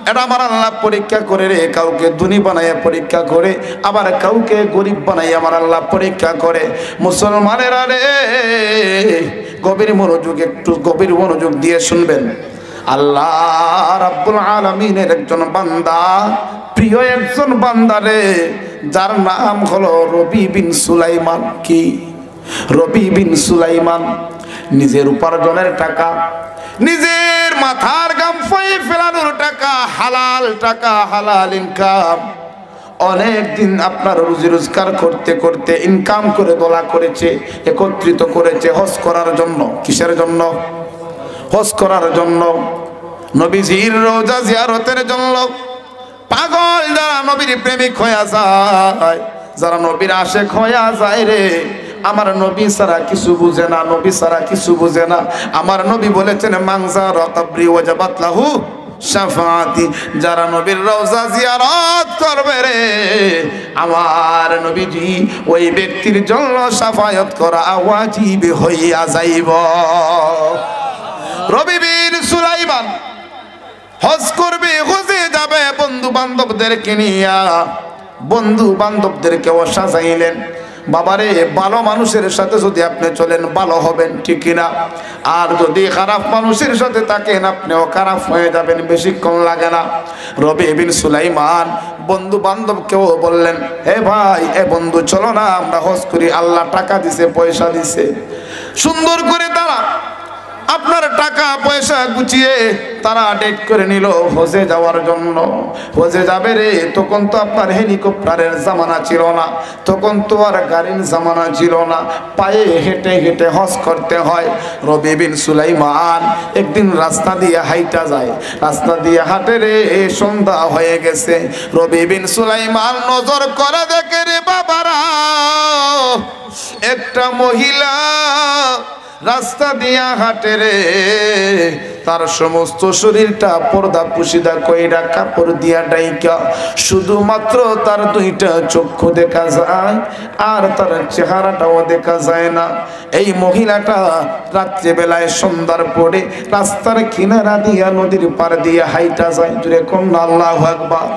এটা আমার আল্লাহ পরীক্ষা করে রে, কাউকে ধনী বানাইয়া পরীক্ষা করে, আবার কাউকে গরিব বানাইয়া আমার আল্লাহ পরীক্ষা করে। মুসলমানেরা রে, গভীর মনোযোগ, একটু গভীর মনোযোগ দিয়ে শুনবেন। আল্লাহ রাব্বুল আলামিনের একজন বান্দা, প্রিয় একজন বান্দা রে, যার নাম হলো রবি বিন সুলাইমান। কি? রবি বিন সুলাইমান নিজের উপার্জনের টাকা, নিজের মাথার গাম ফাইয়ে ফেলানোর টাকা, হালাল টাকা, হালাল ইনকাম, অনেক দিন আপনার রুজি রোজগার করতে করতে ইনকাম করে দোলা করেছে, একত্রিত করেছে হজ করার জন্য। কিসের জন্য? হজ করার জন্য, নবীজির রওজা জিয়ারতের জন্য। পাগল যারা নবীর প্রেমিক হয়ে যায়, যারা নবীর আশেক হয়ে যায় রে, আমার নবী ছাড়া কিছু বুঝে না, নবী ছাড়া কিছু বুঝে না। আমার নবী বলেছেন, মাংজার কবরি ওয়াজাবাত লাহু শাফাআতি, যারা নবীর রওজা জিয়ারত করবে রে, আমার নবীজি ওই ব্যক্তির জন্য শাফায়াত করা ওয়াজিব হইয়া যাইব। রবি বিন সুলাইমান হজ করবে, হজে যাবে বন্ধু বান্ধবদেরকে নিয়া, বন্ধু বান্ধবদেরকে সাজাইলেন। বাবারে, ভালো মানুষের সাথে যদি আপনি চলেন, ভালো হবেন, ঠিক কিনা? আর যদি খারাপ মানুষের সাথে থাকেন, আপনিও খারাপ হয়ে যাবেন, বেশিক্ষণ লাগে না। রবি বিন সুলাইমান বন্ধু বান্ধবকেও বললেন, হে ভাই, এ বন্ধু, চলো না আমরা হজ করি, আল্লাহ টাকা দিছে, পয়সা দিছে। সুন্দর করে তারা আপনার টাকা পয়সা গুছিয়ে তারা ডেট করে নিল হজে যাওয়ার জন্য। হজে যাবে রে, তখন তো আপনার হেলিকপ্টারের জামানা ছিল না, তখন তো আর গাড়ির জামানা ছিল না, পায়ে হেঁটে হেঁটে হজ করতে হয়। রবি বিন সুলাইমান একদিন রাস্তা দিয়ে হাইটা যায়, রাস্তা দিয়ে হাঁটে রে, সন্ধ্যা হয়ে গেছে। রবি বিন সুলাইমান নজর করে দেখে রে বাবারা, একটা মহিলা রাস্তা দিয়া হাঁটে রে, তার সমস্ত শরীরটা পর্দা পুশিদা কইরা কাপড় দিয়া ডাইকা, শুধুমাত্র তার 2টা চক্ষু দেখা যায় আর তার চেহারাটাও দেখা যায় না। এই মহিলাটা রাত্রিবেলায় সন্ধ্যার পরে রাস্তার কিনারা দিয়া, নদীর পার দিয়ে হাইটা যায়। জুড়ে কোন আল্লাহু আকবার।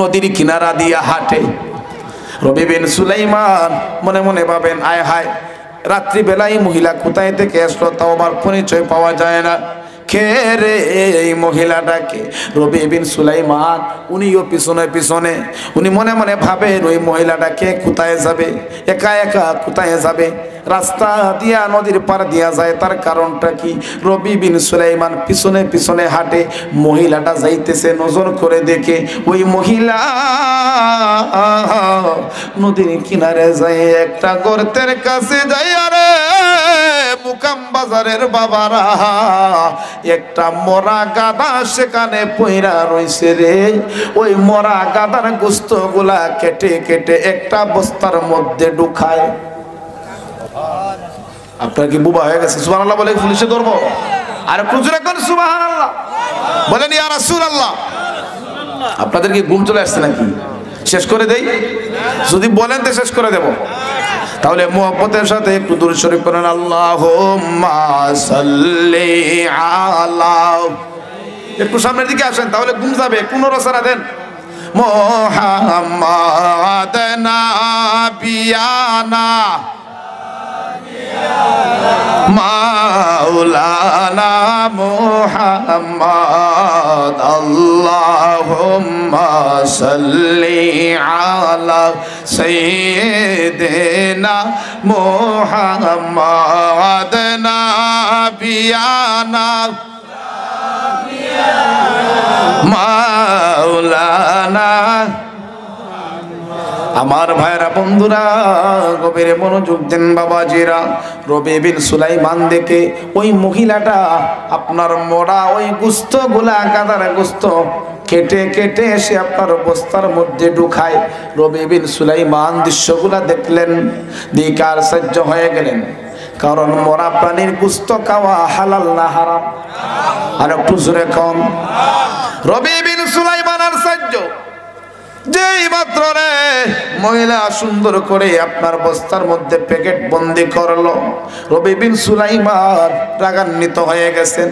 নদীর কিনারা দিয়া হাঁটে। রবি বিন সুলাইমান মনে মনে ভাবেন, আয় হায়, রাত্রিবেলায় মহিলা কোথায় থেকে আসলো, তাও আমার পরিচয় পাওয়া যায় না। কে রে এই মহিলাটাকে? রবি বিন সুলাইমান উনিও পিছনে পিছনে, উনি মনে মনে ভাবেন, ওই মহিলাটাকে কোথায় যাবে, একা একা কোথায় যাবে? রাস্তা দিয়া নদীর পার দিয়া যায়, তার কারণটা কি? রবি বিন সুলাইমান পিছনে পিছনে হাঁটে, মহিলাটা যাইতেছে, নজর করে দেখে ওই মহিলা নদীর কিনারে যায়, একটা গর্তের কাছে যাই, আরে মুকাম বাজারের বাবারা একটা মরা গাদা সেখানে পইরা রইছে রে। ওই মরা গাদার গোস্ত গুলা কেটে কেটে একটা বস্তার মধ্যে ঢুকায়। আপনার কি বুবা হয়ে গেছে? সুবহানাল্লাহ বলে পুলিশে ধরবো? আর খুঁজে কোন সুবহানাল্লাহ বলেন ইয়া রাসূলুল্লাহ। আপনাদের কি ঘুম চলে আসছে নাকি? শেষ করে দেই? যদি বলেন তো শেষ করে দেব। তাহলে মুহাব্বতের সাথে একটু দুরূদ শরীফ পড়েন, আল্লাহুম্মা সাল্লি আলা। একটু সামনের দিকে আসেন, তাহলে ঘুম যাবে। কোনো রসারা দেন, মুহাম্মাদ নাবিয়ানা মাওলানা মুহাম্মদ আল্লাহুম্মা সাল্লি আলা সাইয়্যিদিনা মুহাম্মদ নাবিয়ানা মাওলানা। আমার ভাইরা বন্ধুরা গভীর মনোযোগ দেন বাবাজিরা। রবি বিন সুলাইমান দেখে ওই মহিলাটা আপনার মোড়া ওই গোস্ত গুলা, গাদার গোস্ত কেটে কেটে এসে আপনার বস্তার মধ্যে ঢুকায়। রবি বিন সুলাইমান দৃশ্যগুলা দেখলেন, দিকে আশ্চর্য হয়ে গেলেন, কারণ মরা প্রাণীর গোস্ত খাওয়া হালাল না হারাম? আর একটু জোরে কম। রবি বিন সুলাইমান আশ্চর্য, যেই মাত্র রে মহিলা সুন্দর করে আপনার বস্তার মধ্যে প্যাকেট বন্দি করলো, রবি বিন সুলাইমান রাগান্বিত হয়ে গেছেন।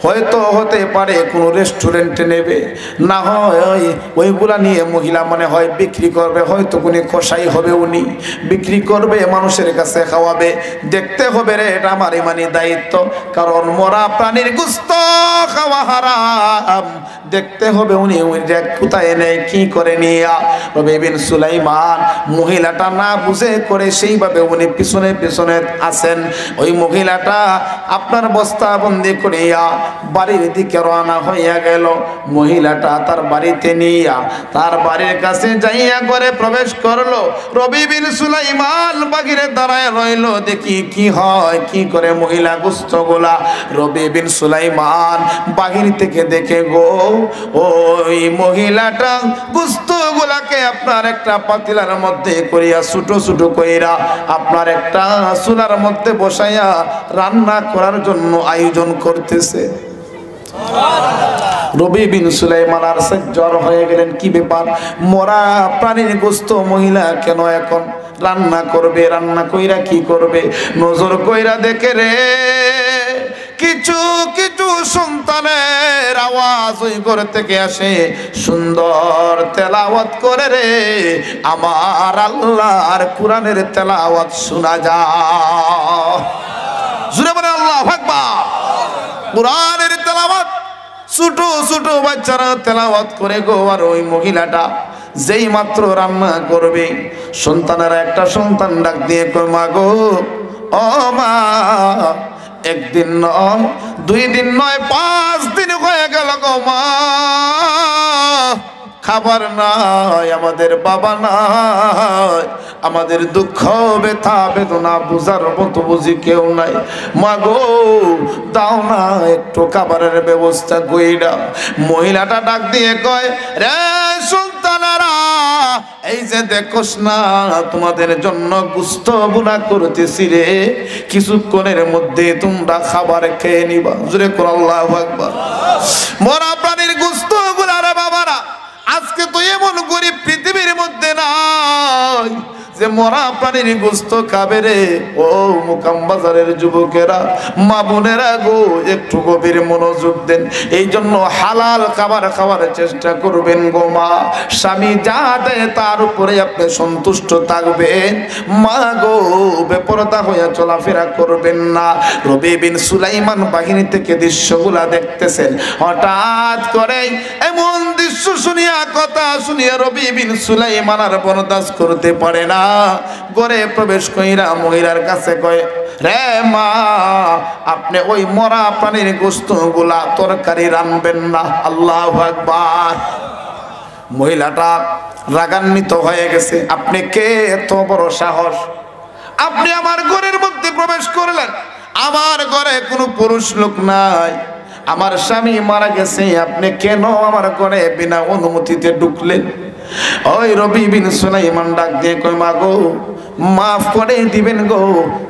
হয়তো হতে পারে কোনো রেস্টুরেন্টে নেবে, না হয় ওইগুলা নিয়ে মহিলা মনে হয় বিক্রি করবে, হয়তো কোনো কসাই হবে, উনি বিক্রি করবে, মানুষের কাছে খাওয়াবে। দেখতে হবে রে, এটা আমার ইমানি দায়িত্ব, কারণ মরা প্রাণীর গোস্ত খাওয়া হারাম। দেখতে হবে উনি কোথায় নেয়, কি করে নিয়া। রবি বিন সুলাইমান মহিলাটা না বুঝে করে সেইভাবে উনি পিছনে পিছনে আসেন। ওই মহিলাটা আপনার বস্তা বন্দি করিয়া বাড়ির দিকে রওনা হইয়া গেল। মহিলাটা তার বাড়িতে নিয়া তার বাড়ির কাছে যাইয়া করে প্রবেশ করলো। রবি বিন সুলাইমান বাহিরে দাঁড়ায় রইল, দেখি কি হয়, কি করে মহিলা গোস্ত গোলা। রবি বিন সুলাইমান বাহির থেকে দেখে গো, ওই মহিলাটা গোস্ত গোলাকে আপনার একটা পাতিলার মধ্যে করিয়া ছোট ছোট কইরা আপনার একটা চুলার মধ্যে বসাইয়া রান্না করার জন্য আয়োজন করতেছে। রবি বিন সুলাইমান আর জ্বর হয়ে গেলেন, কি ব্যাপার, মরা প্রাণীর গোস্ত মহিলা কেন এখন রান্না করবে? রান্না কইরা কি করবে? নজর কইরা দেখে রে, কিছু কিছু সন্তানের আওয়াজ ওই ঘর থেকে আসে, সুন্দর তেলাওয়াত করে রে, আমার আল্লাহর কোরআনের তেলাওয়াত শোনা যায়। জুড়ে বলে আল্লাহু আকবার। কোরআনের তেলাওয়াত ছোট ছোট বাচ্চারা তেলাওয়াত করে গো। আর ওই মহিলাটা যেই মাত্র রান্না করবে, সন্তানেরা একটা সন্তান ডাক দিয়ে কয়, মা গো, ও মা, একদিন নয়, 2 দিন নয়, 5 দিন হয়ে গেল গো মা, খাবার নাই, আমাদের বাবা নাই, আমাদের দুঃখ ব্যথা বেদনা বুঝার মতো বুঝি কেউ নাই, মা গো দাও না একটু খাবারের ব্যবস্থা কইরা। মহিলাটা ডাক দিয়ে কয়, রে সন্তানেরা, এই যে দেখোস না তোমাদের জন্য গোস্ত বুনা করতেছি রে, কিছুক্ষণের মধ্যে তোমরা খাবার খেয়ে নিবা। জোরে কর আল্লাহু আকবার। মরা প্রাণীর গোস্ত গুলা রে বাবারা, আজকে তো এমন গরিব পৃথিবীর মধ্যে নাই যে মরা প্রাণীর গোস্ত খাবে রে। ও মুকাম বাজারের যুবকেরা, মা বোনেরা গো, একটু গভীর মনোযোগ দেন। এই জন্য হালাল খাবার খাওয়ার চেষ্টা করবেন গো মা। স্বামী যা দেয় তার উপরে আপনি সন্তুষ্ট থাকবেন। মা গো, বেপরদা হয়ে চলাফেরা করবেন না। রবি বিন সুলাইমান বাহিনী থেকে দৃশ্যগুলা দেখতেছেন, হঠাৎ করে এমন দৃশ্য শুনিয়া কথা শুনিয়া রবি বিন সুলাইমান আর বরদাস্ত করতে পারে না। ঘরে প্রবেশ কইরা মহিলার কাছে কয়, রে মা, আপনি ওই মরা প্রাণীর গোশতগুলা তরকারি রানবেন না। আল্লাহু আকবার। মহিলাটা রাগান্বিত হয়ে গেছে। আপনি কে? এত বড় সাহস, আপনি আমার ঘরের মধ্যে প্রবেশ করলেন? আমার ঘরে কোনো পুরুষ লোক নাই, আমার স্বামী মারা গেছে, আপনি কেন আমার ঘরে বিনা অনুমতিতে ঢুকলেন? ওই রবি বিন সুলাইমান ডাক দিয়ে কই, মা গো, মাফ করে দিবেন গো,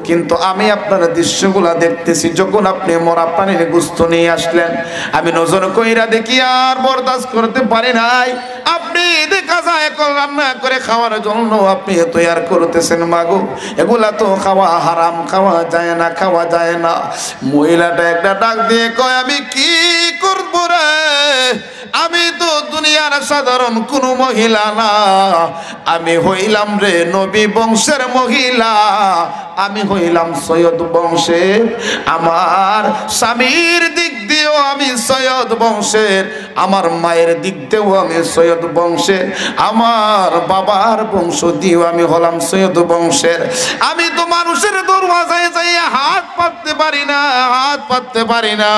কিন্তু আমি আপনার দৃশ্যগুলা দেখতেছি। যখন আপনি মরা প্রাণীর গোশত নিয়ে আসলেন, আমি নজর কইরা দেখি আর বরদাস্ত করতে পারি নাই। আপনি দেখা যায় এখন রান্না করে খাওয়ার জন্য আপনি তৈরি করতেছেন। মাগো, এগুলা তো খাওয়া হারাম, খাওয়া যায় না, খাওয়া যায় না। মহিলাটা একটা ডাক দিয়ে কয়, আমি কি করব রে? আমি তো দুনিয়ার সাধারণ কোনো মহিলা না, আমি হইলাম রে নবী বংশের মহিলা, আমি হইলাম সৈয়দ বংশের। আমার স্বামীর দিক দিয়েও আমি সৈয়দ বংশের, আমার মায়ের দিক দিয়েও আমি সৈয়দ বংশের, আমার বাবার বংশ দিয়েও আমি হলাম সৈয়দ বংশের। আমি তো মানুষের দরওয়াজায় যাইয়া হাত পাততে পারি না, হাত পাততে পারি না।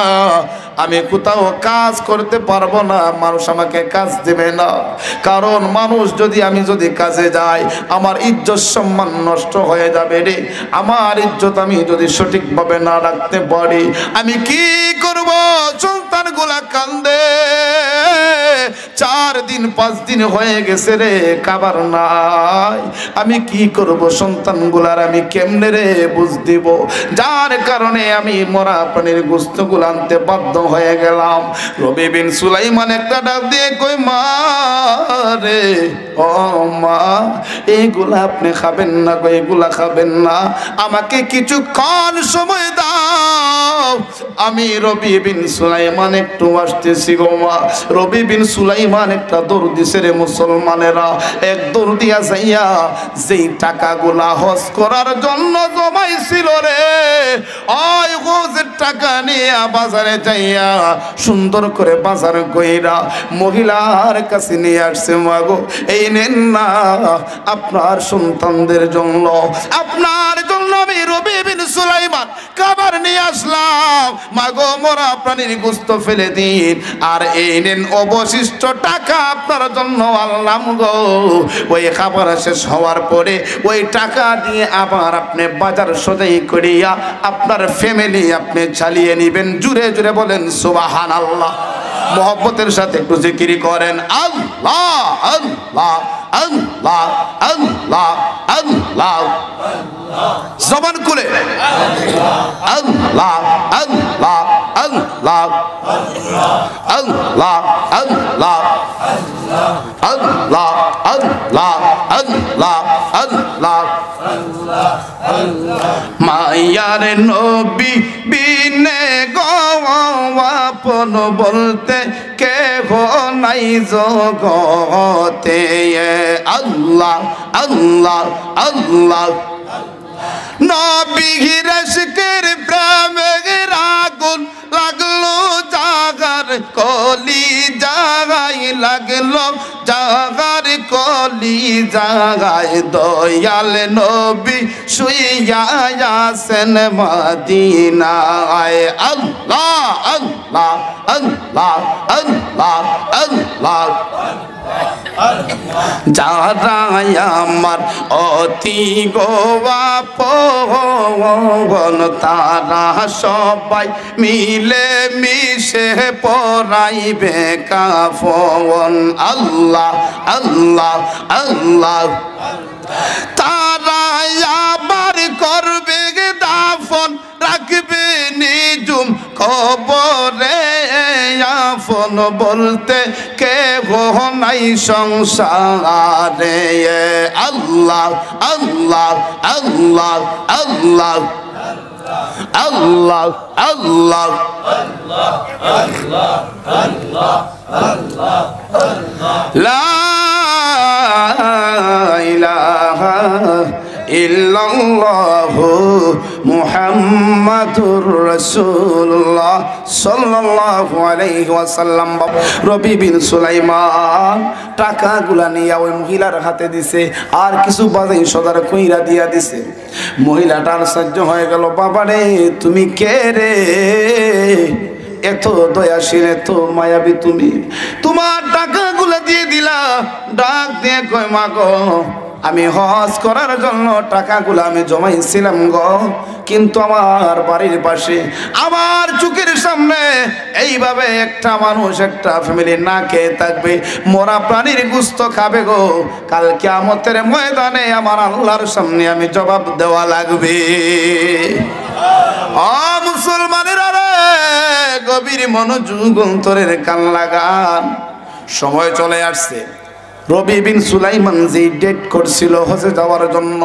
আমি কোথাও কাজ করতে পারবো না, মানুষ আমাকে কাজ দেবে না। কারণ মানুষ যদি, আমি যদি কাজে যাই, আমার ইজ্জত সম্মান নষ্ট হয়ে যাবে রে। আমার ইজ্জত আমি যদি সঠিকভাবে না রাখতে পারি, আমি কি করব? সন্তানগুলা কান্দে, 4 দিন 5 দিন হয়ে গেছে রে, খাবার নাই, আমি কি করব? সন্তানগুলার আমি কেমনে রে বুঝ দিব? যার কারণে আমি মরা প্রাণীর গোশতগুলো আনতে বাধ্য হয়ে গেলাম। রবি বিন সুলাইমান একটা ডাক দিয়ে কই, মা রে, ও মা, এইগুলা আপনি খাবেন না গো, এইগুলা খাবেন না, আমাকে কিছুক্ষণ সময় দাও, আমি রবি বিন সুলাইমান একটু আসতেছি গো মা। রবি বিন সুলাইমান একটা দৌড় দিছে রে মুসলমানেরা, এক দৌড় দিয়া যাইয়া যেই টাকাগুলা হজ করার জন্য জমাইছিল রে, ওই হজের টাকা নিয়ে বাজারে যাইয়া সুন্দর করে বাজার কইরা মহিলার কাছে নিয়ে আসছে। মাগো, এই নেন না আপনার সন্তানদের জন্য, আপনার জন্য আমি রবি বিন সুলাইমান খাবার নিয়ে আসলাম। মাগো, মরা প্রাণীর গোশত ফেলে দিন, আর এই নেন অবশিষ্ট টাকা আপনার জন্য আনলাম গো। ওই খাবার শেষ হওয়ার পরে ওই টাকা দিয়ে আবার আপনি বাজার সদাই করিয়া আপনার ফ্যামিলি আপনি চালিয়ে নিবেন। জুড়ে জুড়ে বলেন সুবহানাল্লাহ। মোহব্বতের সাথে একটু জিকির করেন, আল্লাহ আল্লাহ আল্লাহ আল্লাহ আল্লাহ। জবান খুলে আল্লাহ আল্লাহ আল্লাহ আল্লাহ আল্লাহ আল্লাহ আল্লাহ আল্লাহ আল্লাহ। মায়ার নবী বিনে গো আপন বলতে কেহ নাই জগতে। আল্লাহ আল্লাহ আল্লাহ। নবী রশকের প্রেমের আগুন লাগলো জাগার কলি জাগায়, লাগলো জাগার কলি জাগায়। দয়াল নবী শুইয়া আছেন মদিনায়। আল্লাহ আল্লাহ আল্লাহ আল্লাহ আল্লাহ। যারা আমার অতি গোয়াপন, তারা সবাই মিলে মিশে পরাইবে কাফন। আল্লাহ আল্লাহ আল্লাহ। তারা আবার করবে দাফন, রাখবে নিজুম কবরে। আপন বলতে কেহ নাই সংসারে। আল্লাহ আল্লাহ আল্লাহ আল্লাহ আল্লাহ আল্লাহ লা ইলাহা ইল্লাল্লাহু মুহাম্মাদুর রাসূলুল্লাহ সাল্লাল্লাহু আলাইহি ওয়াসাল্লাম। রবি বিন সুলাইমান টাকাগুলা নিয়ে ওই মহিলার হাতে দিছে, আর কিছু বাজাই সদার কইরা দিয়া দিছে। মহিলাটার সহ্য হয়ে গেল, বাবা রে তুমি কে রে, এত দয়াশীল এত মায়াবী তুমি, তোমার টাকাগুলা দিয়ে দিলা। ডাক দিয়ে কয় মা গো, আমি হজ করার জন্য টাকাগুলো আমি জমাইছিলাম গো, কিন্তু আমার বাড়ির পাশে আমার চোখের সামনে এইভাবে একটা মানুষ একটা ফ্যামিলি না খেয়ে থাকবে, মরা প্রাণীর গোশত খাবে গো। কাল কিয়ামতের ময়দানে আমার আল্লাহর সামনে আমি জবাব দেওয়া লাগবে। মুসলমানেরা রে, গভীর মনোযোগ অন্তরের কান লাগান। সময় চলে আসছে। রবি বিন সুলাইমান যে ডেট করছিল হজে যাওয়ার জন্য,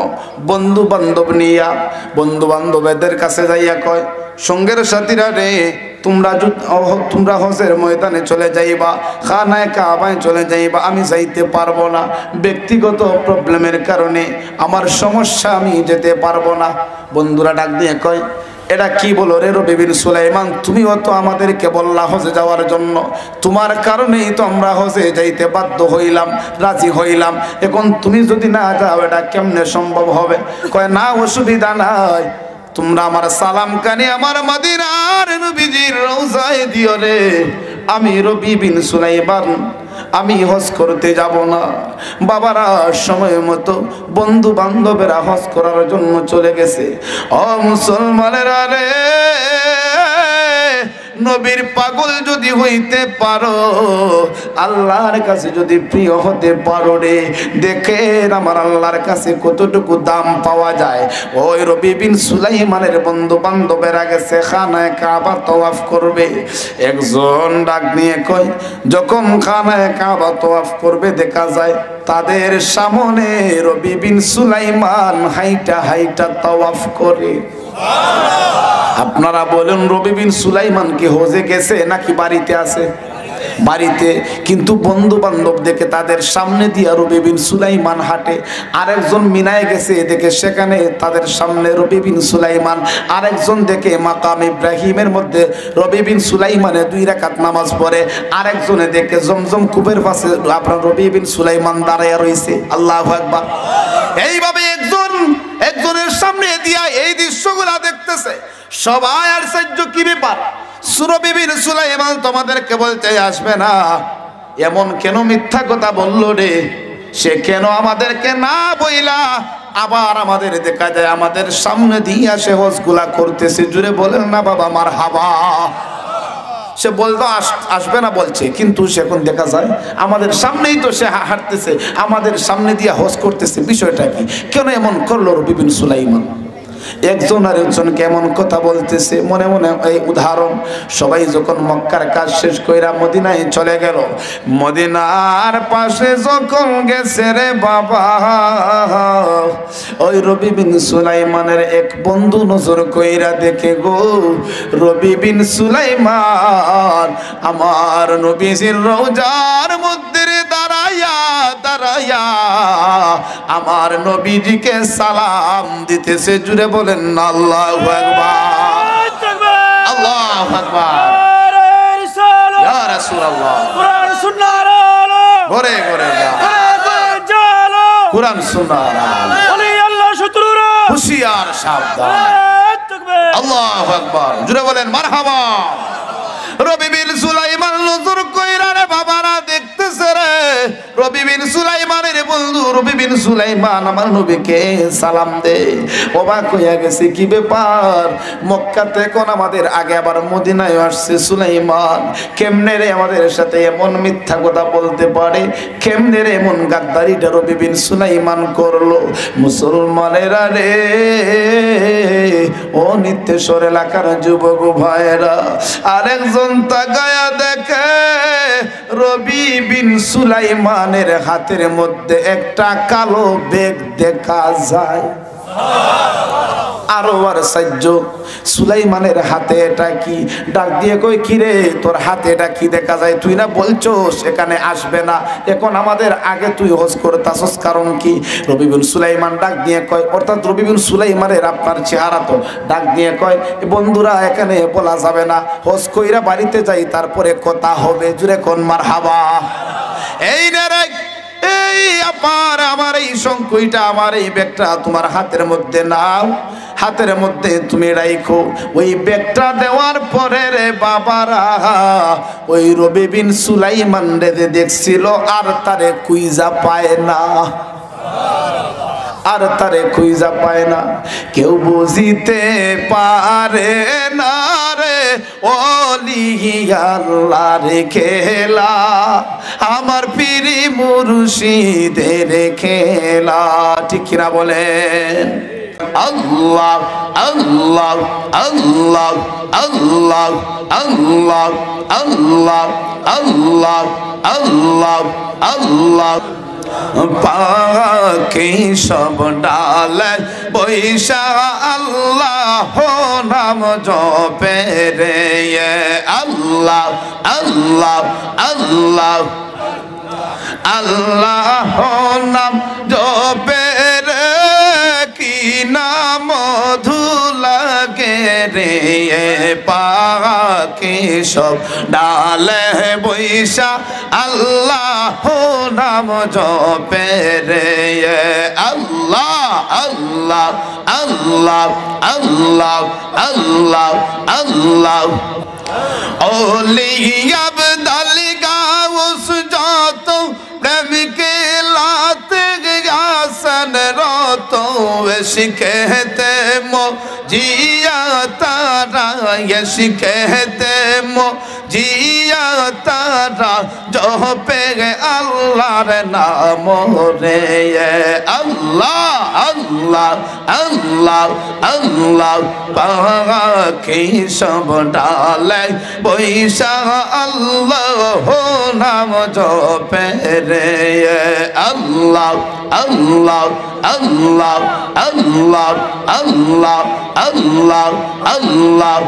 বন্ধু বান্ধব নিয়া বন্ধু বান্ধবদের কাছে যাইয়া কয়, সঙ্গের সাথীরা রে, তোমরা হজের ময়দানে চলে যাইবা, খানায় কাবায় চলে যাইবা, আমি যাইতে পারবো না, ব্যক্তিগত প্রবলেমের কারণে আমার সমস্যা, আমি যেতে পারবো না। বন্ধুরা ডাক দিয়ে কয়, এটা কি বলো রে রবি বিন সুলাইমান, তুমিও তো আমাদেরকে বললা হজে যাওয়ার জন্য, তোমার কারণেই তো আমরা হজে যাইতে বাধ্য হইলাম, রাজি হইলাম, এখন তুমি যদি না যাও এটা কেমনে সম্ভব হবে? কয় না, অসুবিধা নাই, তোমরা আমার সালাম কানে আমার মদিনার নবীজির রওজায় দিও রে। আমি রবি বিন সুলাইমান আমি হজ করতে যাব না। বাবারা সময় মতো বন্ধু বান্ধবেরা হজ করার জন্য চলে গেছে। ও মুসলমানেরা রে, নবীর পাগল যদি হইতে পারো, আল্লাহর কাছে যদি প্রিয় হতে পারো রে, দেখেন আমার আল্লাহর কাছে কতটুকু দাম পাওয়া যায়। ওই রবি বিন সুলাইমানের বন্ধু বান্ধবেরা গেছে খানায় কাবা তওয়াফ করবে। একজন ডাক নিয়ে কয়, যখন খানায় কাবা তওয়াফ করবে দেখা যায় তাদের সামনে রবি বিন সুলাইমান হাইটা হাইটা তওয়াফ করে। আপনারা বলেন রবি বিন সুলাইমান কি হজে গেছে নাকি বাড়িতে আছে? বাড়িতে। কিন্তু বন্ধু বান্ধব দেখে তাদের সামনে দিয়া রবি বিন সুলাইমান হাঁটে। আরেকজন মিনায় গেছে দেখে সেখানে তাদের সামনে রবি বিন সুলাইমান। আরেকজন দেখে মাকাম ইব্রাহিমের মধ্যে রবি বিন সুলাইমানে 2 রাকাত নামাজ পড়ে। আরেকজনে দেখে জমজম কূপের পাশে আপনার রবি বিন সুলাইমান দাঁড়ায়া রয়েছে। আল্লাহু আকবার। এইভাবে একজনের সামনে দিয়া এই দৃশ্যগুলা দেখতেছে সবাই। আর সহ্য কি ব্যাপার, রবি বিন সুলাইমান তোমাদেরকে বলতে আসবে না, এমন কেন মিথ্যা কথা বললো রে? সে কেন আমাদেরকে না বইলা আবার আমাদের দেখা যায় আমাদের সামনে দিয়ে সে হজগুলা করতেছে? জুড়ে বলেন না বাবা মারহাবা। সে বলতো আসবে না বলছে, কিন্তু সে এখন দেখা যায় আমাদের সামনেই তো সে হাঁটতেছে, আমাদের সামনে দিয়ে হজ করতেছে। বিষয়টা কি, কেন এমন করলো রবি বিন সুলাইমান? একজন আর একজন কেমন কথা বলতেছে মনে মনে। এই উদাহরণ, সবাই যখন মক্কার কাজ শেষ কইরা মদিনায় চলে গেল, মদিনার পাশে যখন গেছে রে বাবা, ওই রবি বিন সুলাইমানের এক বন্ধু নজর কইরা দেখে গো, রবি বিন সুলাইমান আমার নবীজির রওজার মধ্যে দাঁড়াইয়া দাঁড়াইয়া আমার নবীজিকে সালাম দিতেছে। জুড়ে বলেন না আল্লাহু আকবার, আল্লাহু আকবার। ইয়া রাসূলুল্লাহ, কুরআন সুন্নাহর আলো, ঘরে ঘরে জালো, কুরআন সুন্নাহর আলো, ওলি আল্লাহ শত্রুরা হুশিয়ার সাবধান। আল্লাহু আকবার। জুড়ে বলেন মারহাবা। রবি বিন সুলাইমান নজর কইরা রে বাবারা দেখতেছে রে, রবি বিন সুলাইমানের বন্ধু রবি বিন সুলাইমান আমার নবীকে সালাম দে। অবাক হইয়া গেছে, কি ব্যাপার? মক্কাতে কোন আমাদের আগে আবার মদিনায় আসছে সুলাইমান, কেমনে রে আমাদের সাথে এমন মিথ্যা কথা বলতে পারে? কেমনে রে এমন গাদ্দারিটা রবি বিন সুলাইমান করলো? মুসলমানেরা রে, ও নিত্যেশ্বর এলাকার যুবক ভাইরা, আরেকজন তাকায়া দেখে রবি বিন সুলাইমানের হাতের মধ্যে একটা কালো ব্যাগ দেখা যায়। আরো আর সাহায্য সুলাইমানের হাতে এটা কি? ডাক দিয়ে কই কিরে তোর হাতে এটা কি দেখা যায়? তুই না বলছো সেখানে আসবে না, এখন আমাদের আগে তুই হজ করতাছস, কারণ কি? রবি বিন সুলাইমান ডাক দিয়ে কয়, অর্থাৎ রবি বিন সুলাইমানের আপনার চেহারা তো, ডাক দিয়ে কয় বন্ধুরা এখানে বলা যাবে না, হজ কইরা বাড়িতে যাই তারপরে কথা হবে। জুড়ে কোন মারহাবা। এই না রে এই আমার এই শঙ্কুইটা, আমার এই ব্যাগটা তোমার হাতের মধ্যে নাও, হাতের মধ্যে তুমি রাখো। ওই ব্যাগটা দেওয়ার পরে রে বাবারা ওই রবি বিন সুলাইমান রে দেখছিল আর তারে কুইজা পায় না, আর তারে খুঁজা পায় না। কেউ বুঝিতে পারে না রে ওলি আল্লাহর খেলা, আমার পীরি মুর্শিদের খেলা। ঠিক কিনা বলেন? আল্লাহ আল্লাহ আল্লাহ আল্লাহ আল্লাহ আল্লাহ আল্লাহ আল্লাহ আল্লাহ পাখি সব ডালে বৈশা আল্লাহ নাম জপে রে আল্লাহ আল্লাহ আল্লাহ আল্লাহ নাম জপে রে, কি নাম মধু লাগে রে পাখি সব ডালে বৈশা আল্লাহ নাম জপে রে আল্লাহ আল্লাহ আল্লাহ আল্লাহ আল্লাহ আল্লাহ। ওলি আবদাল গাউস যত প্রেমিকে লাতে গাসন রত শিখতে মো জিয়া তারা শিখতে মো জিয়া তারা জপে আল্লাহর নাম রে আল্লাহ আল্লাহ আল্লাহ আল্লাহ পাখি সব ডালে বৈশা আল্লাহ নাম জপে রে আল্লাহ আল্লাহ আল্লাহ আল্লাহ আল্লাহ আল্লাহ আল্লাহ।